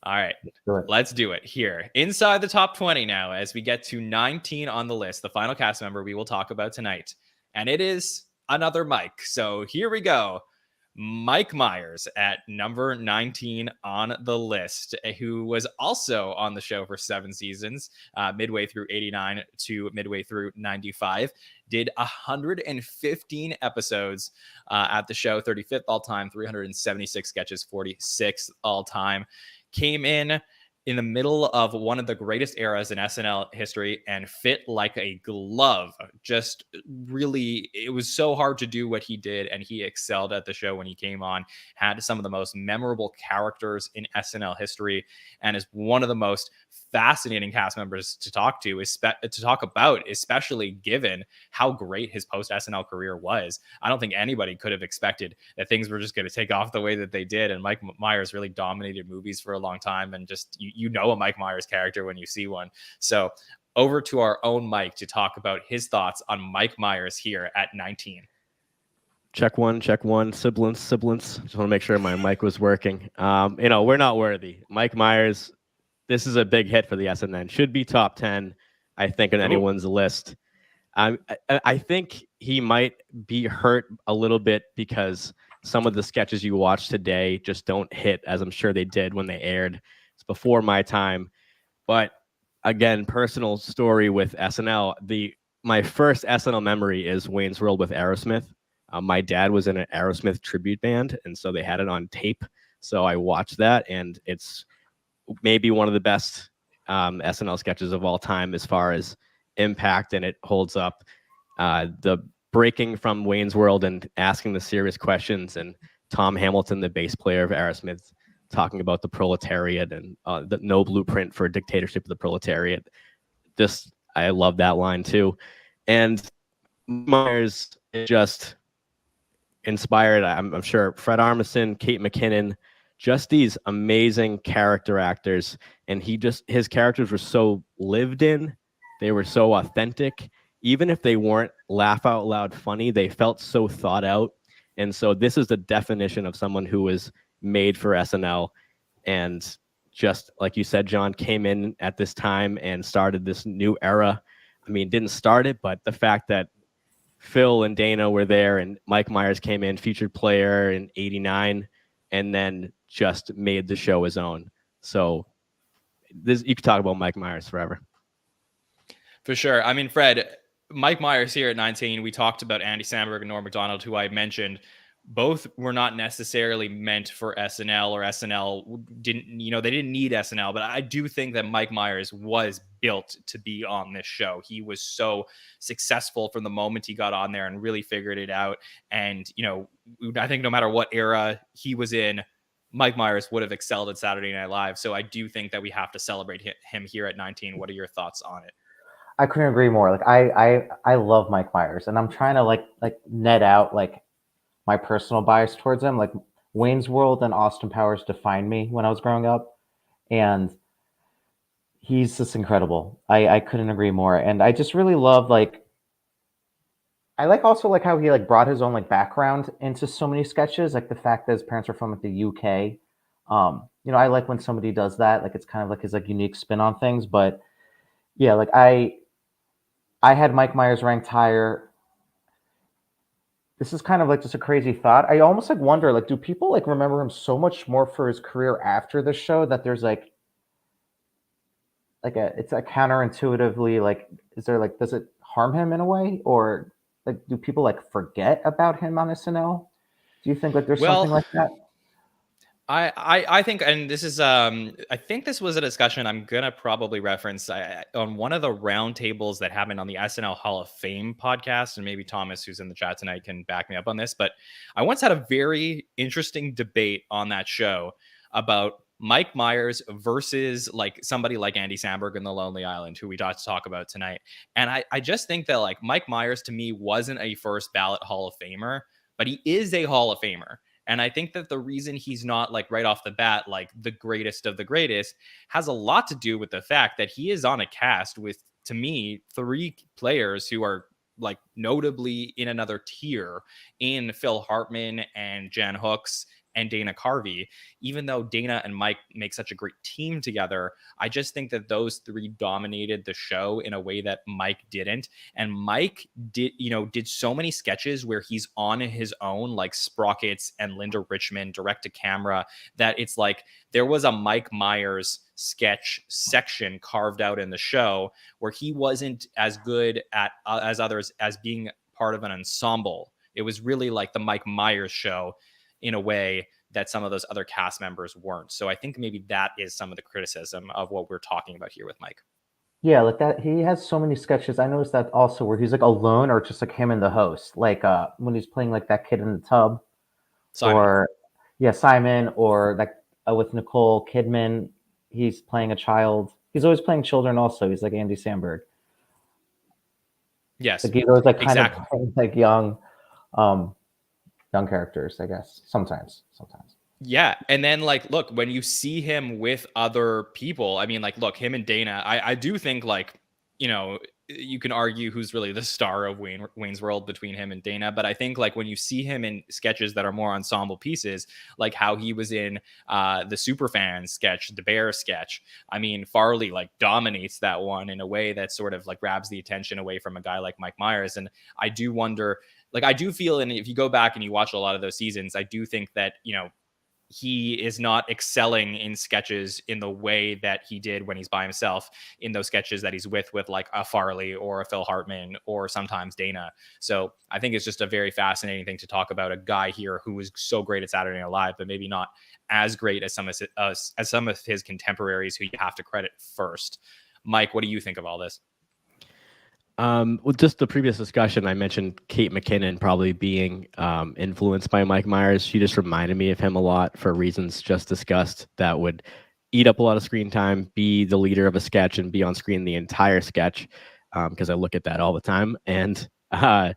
All right, let's do it here. Inside the top 20 now, as we get to 19 on the list, the final cast member we will talk about tonight. And it is another Mike. So here we go. Mike Myers at number 19 on the list, who was also on the show for 7 seasons, midway through 89 to midway through 95. Did 115 episodes at the show, 35th all time, 376 sketches, 46th all time. Came in the middle of one of the greatest eras in SNL history and fit like a glove. Just really, it was so hard to do what he did, and he excelled at the show when he came on. Had some of the most memorable characters in SNL history, and is one of the most fascinating cast members to talk about, especially given how great his post SNL career was. I don't think anybody could have expected that things were just going to take off the way that they did. And Mike Myers really dominated movies for a long time. And just, you know, a Mike Myers character when you see one. So over to our own Mike to talk about his thoughts on Mike Myers here at 19. Check one. Sibilance. Just want to make sure my mic was working. We're not worthy. Mike Myers, this is a big hit for the SNN. Should be top 10, I think, on anyone's list. I think he might be hurt a little bit because some of the sketches you watch today just don't hit, as I'm sure they did when they aired. It's before my time. But again, personal story with SNL. My first SNL memory is Wayne's World with Aerosmith. My dad was in an Aerosmith tribute band, and so they had it on tape. So I watched that, and it's maybe one of the best SNL sketches of all time as far as impact, and it holds up. The breaking from Wayne's World and asking the serious questions, and Tom Hamilton, the bass player of Aerosmith, talking about the proletariat and the no blueprint for a dictatorship of the proletariat. I love that line too. And Myers just inspired, I'm sure, Fred Armisen, Kate McKinnon, just these amazing character actors. And his characters were so lived in. They were so authentic. Even if they weren't laugh out loud funny, they felt so thought out. And so this is the definition of someone who was made for SNL. And just like you said, John, came in at this time and started this new era. I mean, didn't start it, but the fact that Phil and Dana were there and Mike Myers came in, featured player in '89, and then just made the show his own. So you could talk about Mike Myers forever. For sure. I mean, Fred, Mike Myers here at 19, we talked about Andy Samberg and Norm McDonald, who I mentioned. Both were not necessarily meant for SNL, or SNL didn't, they didn't need SNL, but I do think that Mike Myers was built to be on this show. He was so successful from the moment he got on there and really figured it out. And, I think no matter what era he was in, Mike Myers would have excelled at Saturday Night Live. So I do think that we have to celebrate him here at 19. What are your thoughts on it? I couldn't agree more. Like I love Mike Myers, and I'm trying to like net out like my personal bias towards him. Like Wayne's World and Austin Powers defined me when I was growing up, and he's just incredible. I couldn't agree more. And I just really love I like also like how he like brought his own like background into so many sketches, like the fact that his parents are from like the UK. I like when somebody does that. Like it's kind of like his like unique spin on things. But yeah, like I had Mike Myers ranked higher. This is kind of like just a crazy thought. I almost like wonder, like, do people like remember him so much more for his career after the show that there's it's a counterintuitively like, is there like, does it harm him in a way, or like, do people like forget about him on SNL? Do you think like there's something like that? I think, and this is, I think this was a discussion I'm going to probably reference on one of the roundtables that happened on the SNL Hall of Fame podcast. And maybe Thomas, who's in the chat tonight, can back me up on this. But I once had a very interesting debate on that show about Mike Myers versus like somebody like Andy Samberg in The Lonely Island, who we got to talk about tonight. And I just think that like Mike Myers to me wasn't a first ballot Hall of Famer, but he is a Hall of Famer. And I think that the reason he's not like right off the bat, like the greatest of the greatest, has a lot to do with the fact that he is on a cast with, to me, 3 players who are like notably in another tier in Phil Hartman and Jan Hooks and Dana Carvey. Even though Dana and Mike make such a great team together, I just think that those 3 dominated the show in a way that Mike didn't. And Mike did so many sketches where he's on his own, like Sprockets and Linda Richmond, direct to camera, that it's like there was a Mike Myers sketch section carved out in the show where he wasn't as good at as others as being part of an ensemble. It was really like the Mike Myers show in a way that some of those other cast members weren't. So I think maybe that is some of the criticism of what we're talking about here with Mike. Yeah, like that. He has so many sketches. I noticed that also where he's like alone, or just like him and the host, like when he's playing like that kid in the tub, Simon. Or Simon, or like with Nicole Kidman, he's playing a child. He's always playing children. Also, he's like Andy Samberg. Yes, like he's always like kind exactly. of playing, like young characters, I guess. Sometimes. Yeah. And then like, look, when you see him with other people, I mean, like, look, him and Dana, I do think like, you can argue who's really the star of Wayne's World between him and Dana. But I think like when you see him in sketches that are more ensemble pieces, like how he was in the Superfans sketch, the Bear sketch. I mean, Farley like dominates that one in a way that sort of like grabs the attention away from a guy like Mike Myers. And I do wonder, like, I do feel, and if you go back and you watch a lot of those seasons, I do think that, he is not excelling in sketches in the way that he did when he's by himself in those sketches that he's with like a Farley or a Phil Hartman or sometimes Dana. So I think it's just a very fascinating thing to talk about, a guy here who is so great at Saturday Night Live, but maybe not as great as some of his contemporaries who you have to credit first. Mike, what do you think of all this? With just the previous discussion, I mentioned Kate McKinnon probably being influenced by Mike Myers. She just reminded me of him a lot for reasons just discussed, that would eat up a lot of screen time, be the leader of a sketch, and be on screen the entire sketch, because I look at that all the time. And I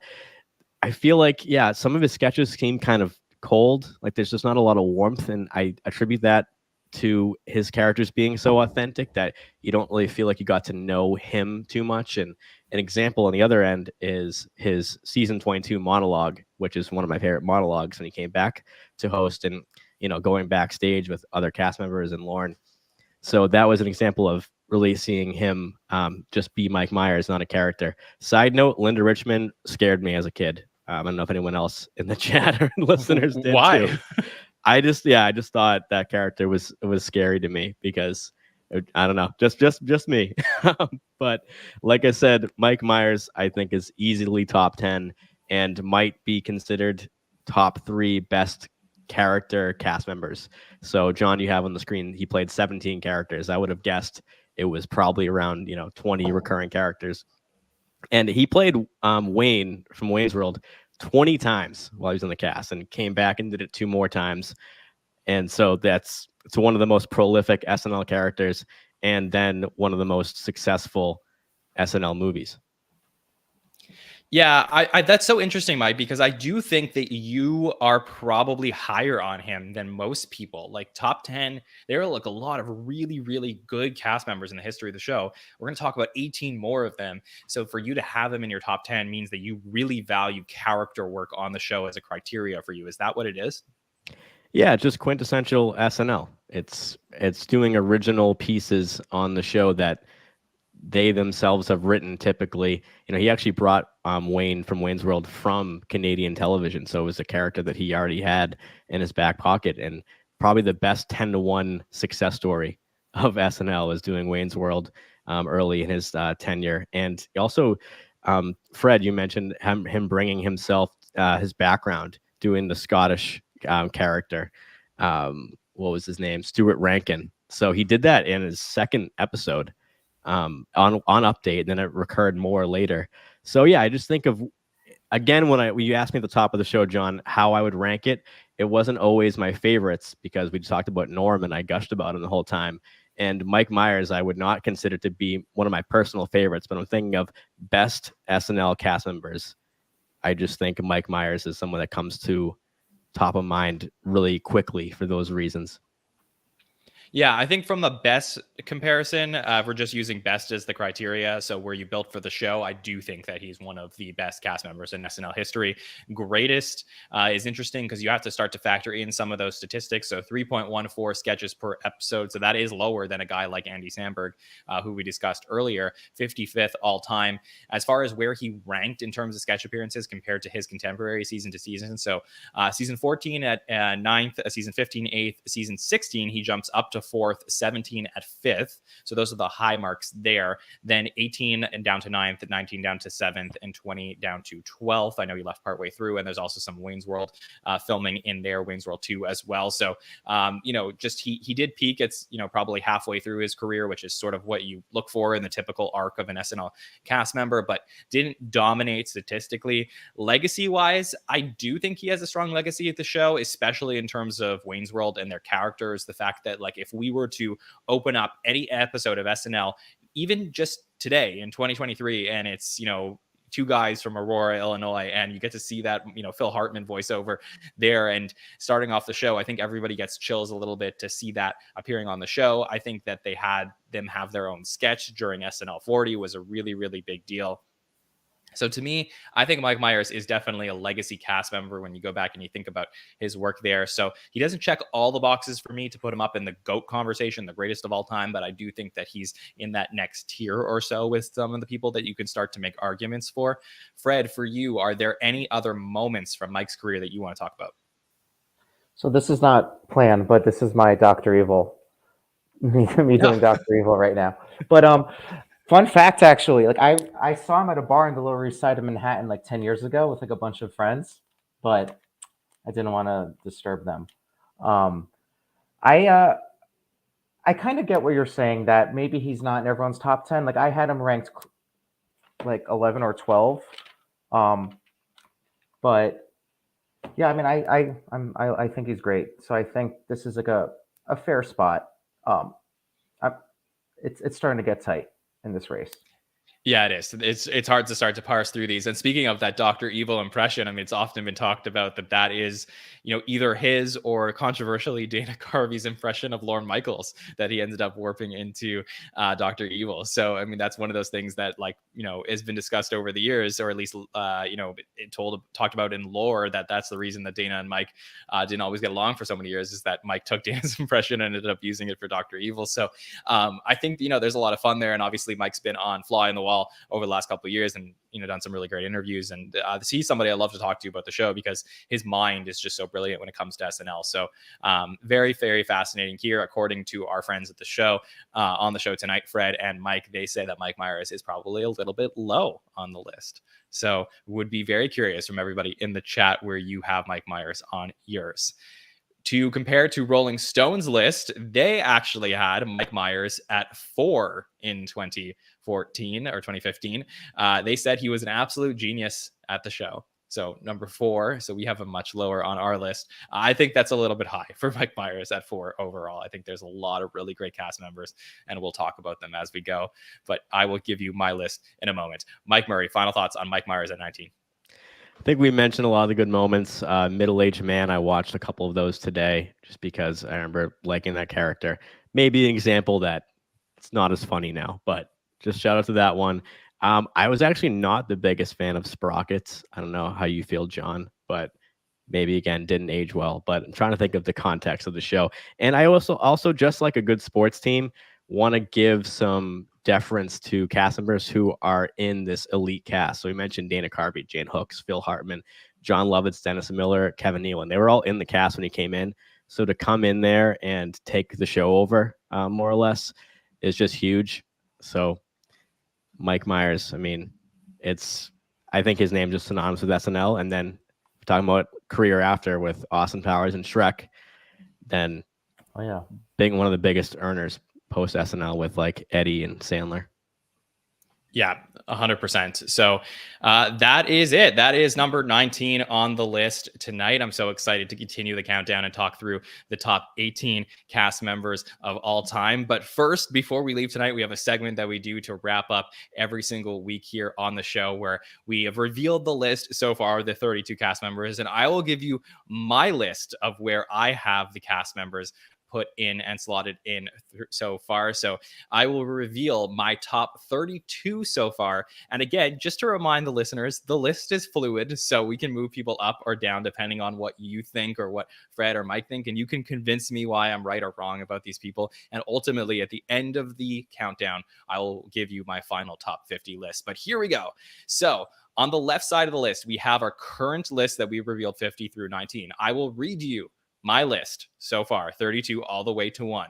feel like, yeah, some of his sketches seem kind of cold. Like there's just not a lot of warmth, and I attribute that to his characters being so authentic that you don't really feel like you got to know him too much. And an example on the other end is his season 22 monologue, which is one of my favorite monologues when he came back to host and, going backstage with other cast members and Lauren. So that was an example of really seeing him just be Mike Myers, not a character. Side note, Linda Richmond scared me as a kid. I don't know if anyone else in the chat or listeners did. Why? Too. I just thought that character was scary to me because I don't know, just me. But like I said, Mike Myers, I think, is easily top 10 and might be considered top 3 best character cast members. So John, you have on the screen, he played 17 characters. I would have guessed it was probably around 20 recurring characters. And he played Wayne from Wayne's World 20 times while he was in the cast, and came back and did it 2 more times. And so it's one of the most prolific SNL characters, and then one of the most successful SNL movies. Yeah, I that's so interesting, Mike, because I do think that you are probably higher on him than most people. Like top 10, there are like a lot of really, really good cast members in the history of the show. We're going to talk about 18 more of them. So for you to have him in your top 10 means that you really value character work on the show as a criteria for you. Is that what it is? Yeah, just quintessential SNL. It's doing original pieces on the show that they themselves have written. Typically, he actually brought Wayne from Wayne's World from Canadian television, so it was a character that he already had in his back pocket. And probably the best 10-to-1 success story of SNL is doing Wayne's World early in his tenure. And also, Fred, you mentioned him bringing himself, his background, doing the Scottish character. What was his name? Stuart Rankin. So he did that in his second episode on Update, and then it recurred more later. So yeah, I just think of, again, when you asked me at the top of the show, John, how I would rank it, it wasn't always my favorites because we just talked about Norm and I gushed about him the whole time. And Mike Myers, I would not consider to be one of my personal favorites, but I'm thinking of best SNL cast members. I just think Mike Myers is someone that comes to top of mind really quickly for those reasons. Yeah, I think from the best comparison, if we're just using best as the criteria, so where you built for the show, I do think that he's one of the best cast members in SNL history. Greatest is interesting because you have to start to factor in some of those statistics. So 3.14 sketches per episode. So that is lower than a guy like Andy Samberg, who we discussed earlier, 55th all time. As far as where he ranked in terms of sketch appearances compared to his contemporary season to season. So season 14 at 9th, season 15, 8th, season 16, he jumps up to 4th, 17 at 5th. So those are the high marks there. Then 18 and down to 9th, 19 down to 7th, and 20 down to 12th. I know he left partway through, and there's also some Wayne's World filming in there, Wayne's World 2 as well. So, just he did peak. It's, probably halfway through his career, which is sort of what you look for in the typical arc of an SNL cast member, but didn't dominate statistically. Legacy-wise, I do think he has a strong legacy at the show, especially in terms of Wayne's World and their characters. The fact that, like, if we were to open up any episode of SNL, even just today in 2023, and it's, two guys from Aurora, Illinois, and you get to see that, Phil Hartman voiceover there. And starting off the show, I think everybody gets chills a little bit to see that appearing on the show. I think that they had them have their own sketch during SNL 40 was a really, really big deal. So to me, I think Mike Myers is definitely a legacy cast member when you go back and you think about his work there. So he doesn't check all the boxes for me to put him up in the GOAT conversation, the greatest of all time, but I do think that he's in that next tier or so with some of the people that you can start to make arguments for. Fred, for you, are there any other moments from Mike's career that you want to talk about? So this is not planned, but this is my Dr. Evil. me doing Dr. Evil right now. But fun fact, actually, like I saw him at a bar in the Lower East Side of Manhattan like 10 years ago with like a bunch of friends, but I didn't want to disturb them. I kind of get what you're saying, that maybe he's not in everyone's top 10. Like I had him ranked like 11 or 12. But yeah, I mean, I think he's great. So I think this is like a fair spot. It's starting to get tight in this race. Yeah, it is. It's hard to start to parse through these. And speaking of that Dr. Evil impression, I mean, it's often been talked about that is, either his or controversially Dana Carvey's impression of Lorne Michaels that he ended up warping into Dr. Evil. So, I mean, that's one of those things that has been discussed over the years, or at least, talked about in lore, that's the reason that Dana and Mike didn't always get along for so many years, is that Mike took Dana's impression and ended up using it for Dr. Evil. So I think, there's a lot of fun there. And obviously Mike's been on Fly on the Wall over the last couple of years and done some really great interviews, and he's somebody I love to talk to about the show because his mind is just so brilliant when it comes to SNL. So very, very fascinating here. According to our friends at the show, on the show tonight, Fred and Mike, they say that Mike Myers is probably a little bit low on the list. So would be very curious from everybody in the chat where you have Mike Myers on yours. To compare to Rolling Stone's list, they actually had Mike Myers at 4 in 2014 or 2015. They said he was an absolute genius at the show. So number 4. So we have a much lower on our list. I think that's a little bit high for Mike Myers at 4 overall. I think there's a lot of really great cast members, and we'll talk about them as we go. But I will give you my list in a moment. Mike Murray, final thoughts on Mike Myers at 19. I think we mentioned a lot of the good moments. Middle-aged man, I watched a couple of those today just because I remember liking that character. Maybe an example that it's not as funny now, but just shout out to that one. I was actually not the biggest fan of Sprockets. I don't know how you feel, John, but maybe again didn't age well. But I'm trying to think of the context of the show. And I also just like a good sports team, want to give some deference to cast members who are in this elite cast. So we mentioned Dana Carvey, Jane Hooks, Phil Hartman, John Lovitz, Dennis Miller, Kevin Nealon. They were all in the cast when he came in. So to come in there and take the show over, more or less, is just huge. So Mike Myers, I mean, I think his name just synonymous with SNL. And then talking about career after with Austin Powers and Shrek, then being one of the biggest earners post SNL with like Eddie and Sandler. Yeah, 100%. So that is it. That is number 19 on the list tonight. I'm so excited to continue the countdown and talk through the top 18 cast members of all time. But first, before we leave tonight, we have a segment that we do to wrap up every single week here on the show where we have revealed the list so far, the 32 cast members, and I will give you my list of where I have the cast members put in and slotted in so far. So I will reveal my top 32 so far. And again, just to remind the listeners, the list is fluid, so we can move people up or down depending on what you think or what Fred or Mike think. And you can convince me why I'm right or wrong about these people. And ultimately, at the end of the countdown, I will give you my final top 50 list. But here we go. So on the left side of the list, we have our current list that we've revealed 50 through 19. I will read you my list so far, 32 all the way to 1.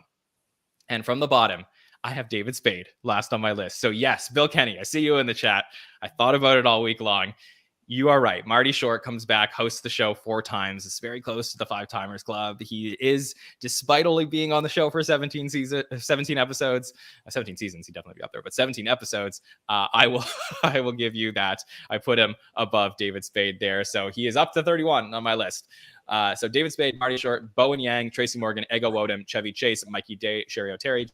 And from the bottom, I have David Spade last on my list. So yes, Bill Kenny, I see you in the chat. I thought about it all week long. You are right. Marty Short comes back, hosts the show 4 times. It's very close to the 5-timers club. He is, despite only being on the show for 17 episodes, 17 seasons, he'd definitely be up there, but 17 episodes. I will give you that. I put him above David Spade there. So he is up to 31 on my list. So David Spade, Marty Short, Bowen Yang, Tracy Morgan, Ego Wodem, Chevy Chase, Mikey Day, Sherry O'Terry,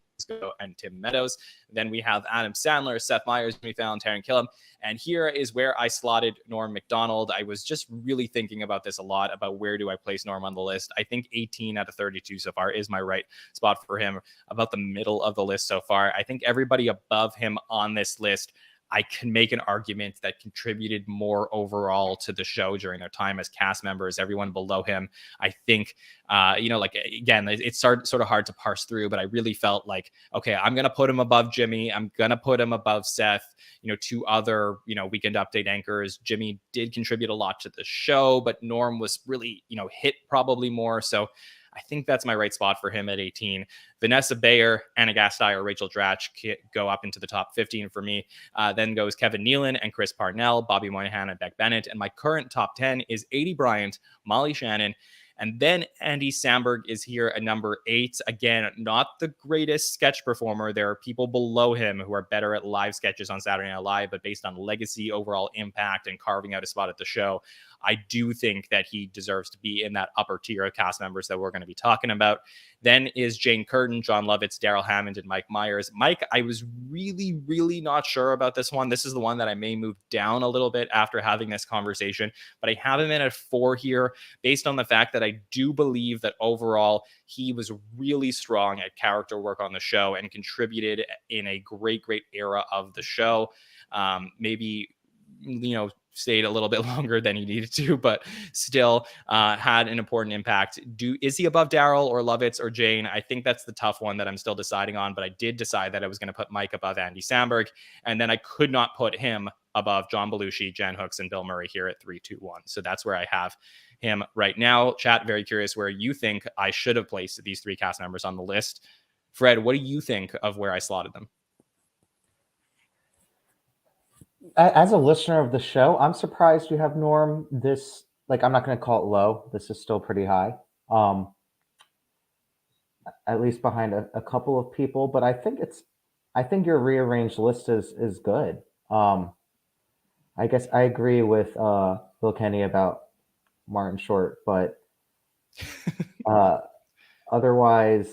and Tim Meadows. Then we have Adam Sandler, Seth Meyers, Jimmy Fallon, Taron Killam. And here is where I slotted Norm Macdonald. I was just really thinking about this a lot, about where do I place Norm on the list. I think 18 out of 32 so far is my right spot for him, about the middle of the list so far. I think everybody above him on this list, I can make an argument that contributed more overall to the show during their time as cast members. Everyone below him, I think, like, again, it's sort of hard to parse through, but I really felt like, okay, I'm going to put him above Jimmy. I'm going to put him above Seth, two other, Weekend Update anchors. Jimmy did contribute a lot to the show, but Norm was really, hit probably more. So I think that's my right spot for him at 18. Vanessa Bayer, Anna Gasteyer, or Rachel Dratch go up into the top 15 for me. Then goes Kevin Nealon and Chris Parnell, Bobby Moynihan and Beck Bennett. And my current top 10 is Aidy Bryant, Molly Shannon, and then Andy Samberg is here at number 8. Again, not the greatest sketch performer. There are people below him who are better at live sketches on Saturday Night Live, but based on legacy, overall impact, and carving out a spot at the show, I do think that he deserves to be in that upper tier of cast members that we're going to be talking about. Then is Jane Curtin, John Lovitz, Daryl Hammond, and Mike Myers. Mike, I was really, really not sure about this one. This is the one that I may move down a little bit after having this conversation, but I have him in at 4 here based on the fact that I do believe that overall he was really strong at character work on the show and contributed in a great, great era of the show. Maybe, stayed a little bit longer than he needed to, but still had an important impact. Is he above Daryl or Lovitz or Jane? I think that's the tough one that I'm still deciding on, but I did decide that I was going to put Mike above Andy Samberg, and then I could not put him above John Belushi, Jan Hooks, and Bill Murray here at 3, 2, 1. So that's where I have him right now. Chat, very curious where you think I should have placed these 3 cast members on the list. Fred, what do you think of where I slotted them? As a listener of the show, I'm surprised you have Norm this, I'm not going to call it low. This is still pretty high. At least behind a couple of people, but I think your rearranged list is good. I guess I agree with Bill Kenny about Martin Short, but otherwise,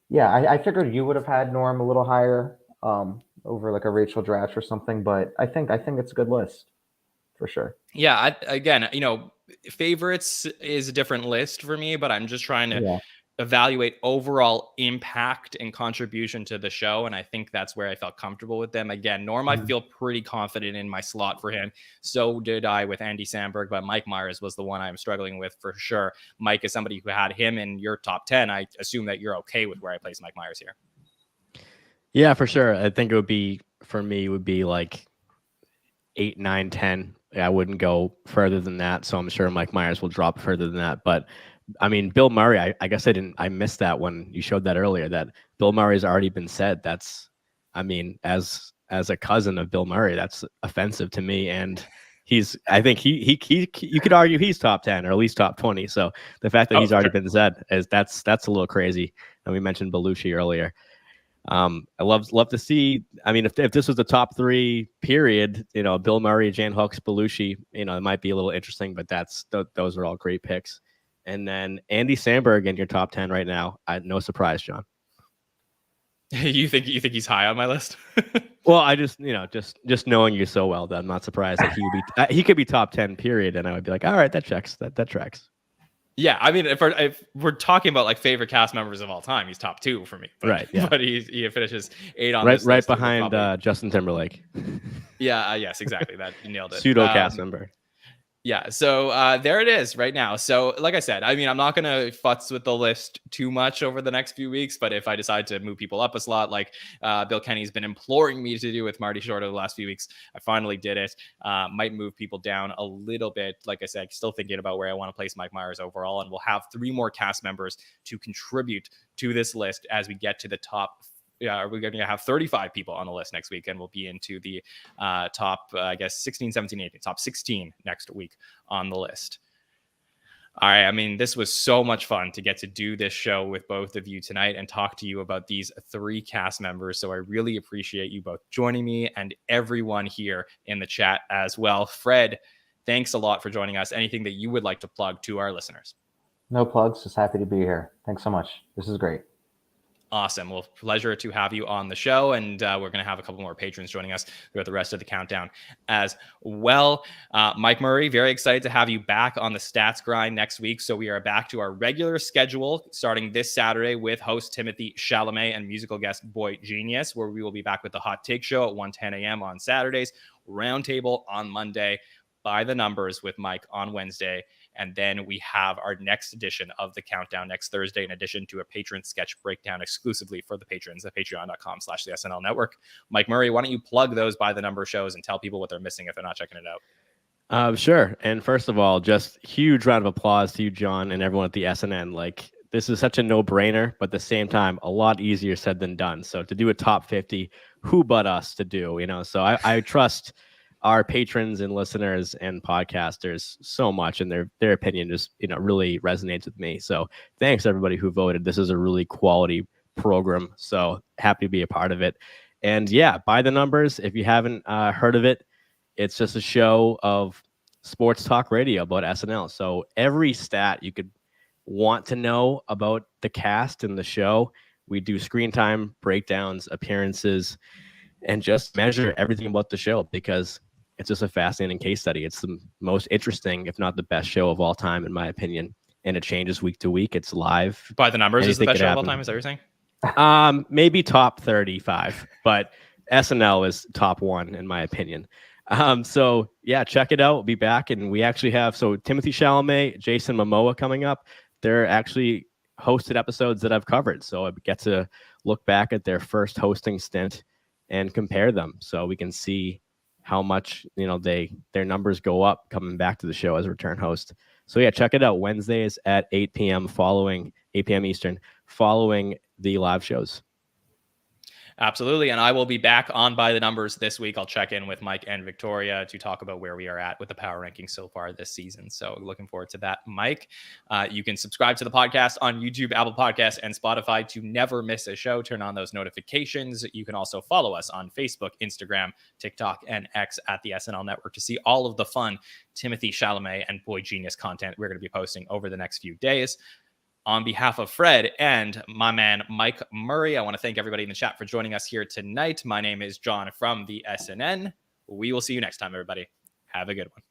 yeah, I figured you would have had Norm a little higher. Over like a Rachel Dratch or something, but I think it's a good list for sure. Yeah, again, favorites is a different list for me, but I'm just trying to evaluate overall impact and contribution to the show, and I think that's where I felt comfortable with them. Again, Norm, I feel pretty confident in my slot for him. So did I with Andy Samberg, but Mike Myers was the one I'm struggling with for sure. Mike is somebody who had him in your top 10. I assume that you're okay with where I place Mike Myers here. Yeah, for sure. I think for me, it would be like 8, 9, 10. I wouldn't go further than that. So I'm sure Mike Myers will drop further than that. But I mean, Bill Murray, I guess I missed that when you showed that earlier, that Bill Murray's already been said. As a cousin of Bill Murray, that's offensive to me. And I think he you could argue he's top 10 or at least top 20. So the fact that he's already been said that's a little crazy. And we mentioned Belushi earlier. I love to see. I mean, if this was the top 3 period, Bill Murray, Jan Hooks, Belushi, it might be a little interesting. But those are all great picks. And then Andy Samberg in your top 10 right now. No surprise, John. You think he's high on my list? Well, I just knowing you so well that I'm not surprised that he could be top 10 period, and I would be like, all right, that checks. That tracks. Yeah, I mean, if we're talking about like favorite cast members of all time, he's top 2 for me. But, right. Yeah. But he finishes 8 on right, this right list behind Justin Timberlake. Yeah. Yes. Exactly. That you nailed it. Pseudo cast member. Yeah. So there it is right now. So like I said, I mean, I'm not going to futz with the list too much over the next few weeks, but if I decide to move people up a slot, like Bill Kenny's been imploring me to do with Marty Short over the last few weeks, I finally did it. Might move people down a little bit. Like I said, still thinking about where I want to place Mike Myers overall, and we'll have 3 more cast members to contribute to this list as we get to the top. We're going to have 35 people on the list next week, and we'll be into the top, 16, 17, 18, top 16 next week on the list. All right. I mean, this was so much fun to get to do this show with both of you tonight and talk to you about these 3 cast members. So I really appreciate you both joining me and everyone here in the chat as well. Fred, thanks a lot for joining us. Anything that you would like to plug to our listeners? No plugs. Just happy to be here. Thanks so much. This is great. Awesome. Well, pleasure to have you on the show. And we're going to have a couple more patrons joining us throughout the rest of the countdown as well. Mike Murray, very excited to have you back on the Stats Grind next week. So we are back to our regular schedule starting this Saturday with host Timothy Chalamet and musical guest Boy Genius, where we will be back with the Hot Take Show at 1:10 a.m. on Saturdays, Roundtable on Monday, By the Numbers with Mike on Wednesday. And then we have our next edition of the countdown next Thursday, in addition to a patron sketch breakdown exclusively for the patrons at patreon.com/the SNL Network. Mike Murray, why don't you plug those By the Number shows and tell people what they're missing if they're not checking it out? Sure. And first of all, just huge round of applause to you, John, and everyone at the SNN. Like, this is such a no-brainer, but at the same time, a lot easier said than done. So to do a top 50, who but us to do, So I trust our patrons and listeners and podcasters so much, and their opinion just really resonates with me. So thanks everybody who voted. This is a really quality program, so happy to be a part of it. And yeah, By the Numbers, if you haven't heard of it, it's just a show of sports talk radio about SNL. So every stat you could want to know about the cast and the show, we do screen time, breakdowns, appearances, and just measure everything about the show, because it's just a fascinating case study. It's the most interesting, if not the best show of all time, in my opinion. And it changes week to week. It's live. By the Numbers is the best show of all time. Is that what you're saying? Maybe top 35, but SNL is top 1 in my opinion. So yeah, check it out. We'll be back, and we actually have Timothy Chalamet, Jason Momoa coming up. They're actually hosted episodes that I've covered, so I get to look back at their first hosting stint and compare them, so we can see how much their numbers go up coming back to the show as a return host. So yeah, check it out Wednesdays at 8 p.m. Eastern, following the live shows. Absolutely. And I will be back on By the Numbers this week. I'll check in with Mike and Victoria to talk about where we are at with the power rankings so far this season. So looking forward to that, Mike. You can subscribe to the podcast on YouTube, Apple Podcasts, and Spotify to never miss a show. Turn on those notifications. You can also follow us on Facebook, Instagram, TikTok, and X at the SNL Network to see all of the fun Timothy Chalamet and Boy Genius content we're going to be posting over the next few days. On behalf of Fred and my man, Mike Murray, I want to thank everybody in the chat for joining us here tonight. My name is John from the SNN. We will see you next time, everybody. Have a good one.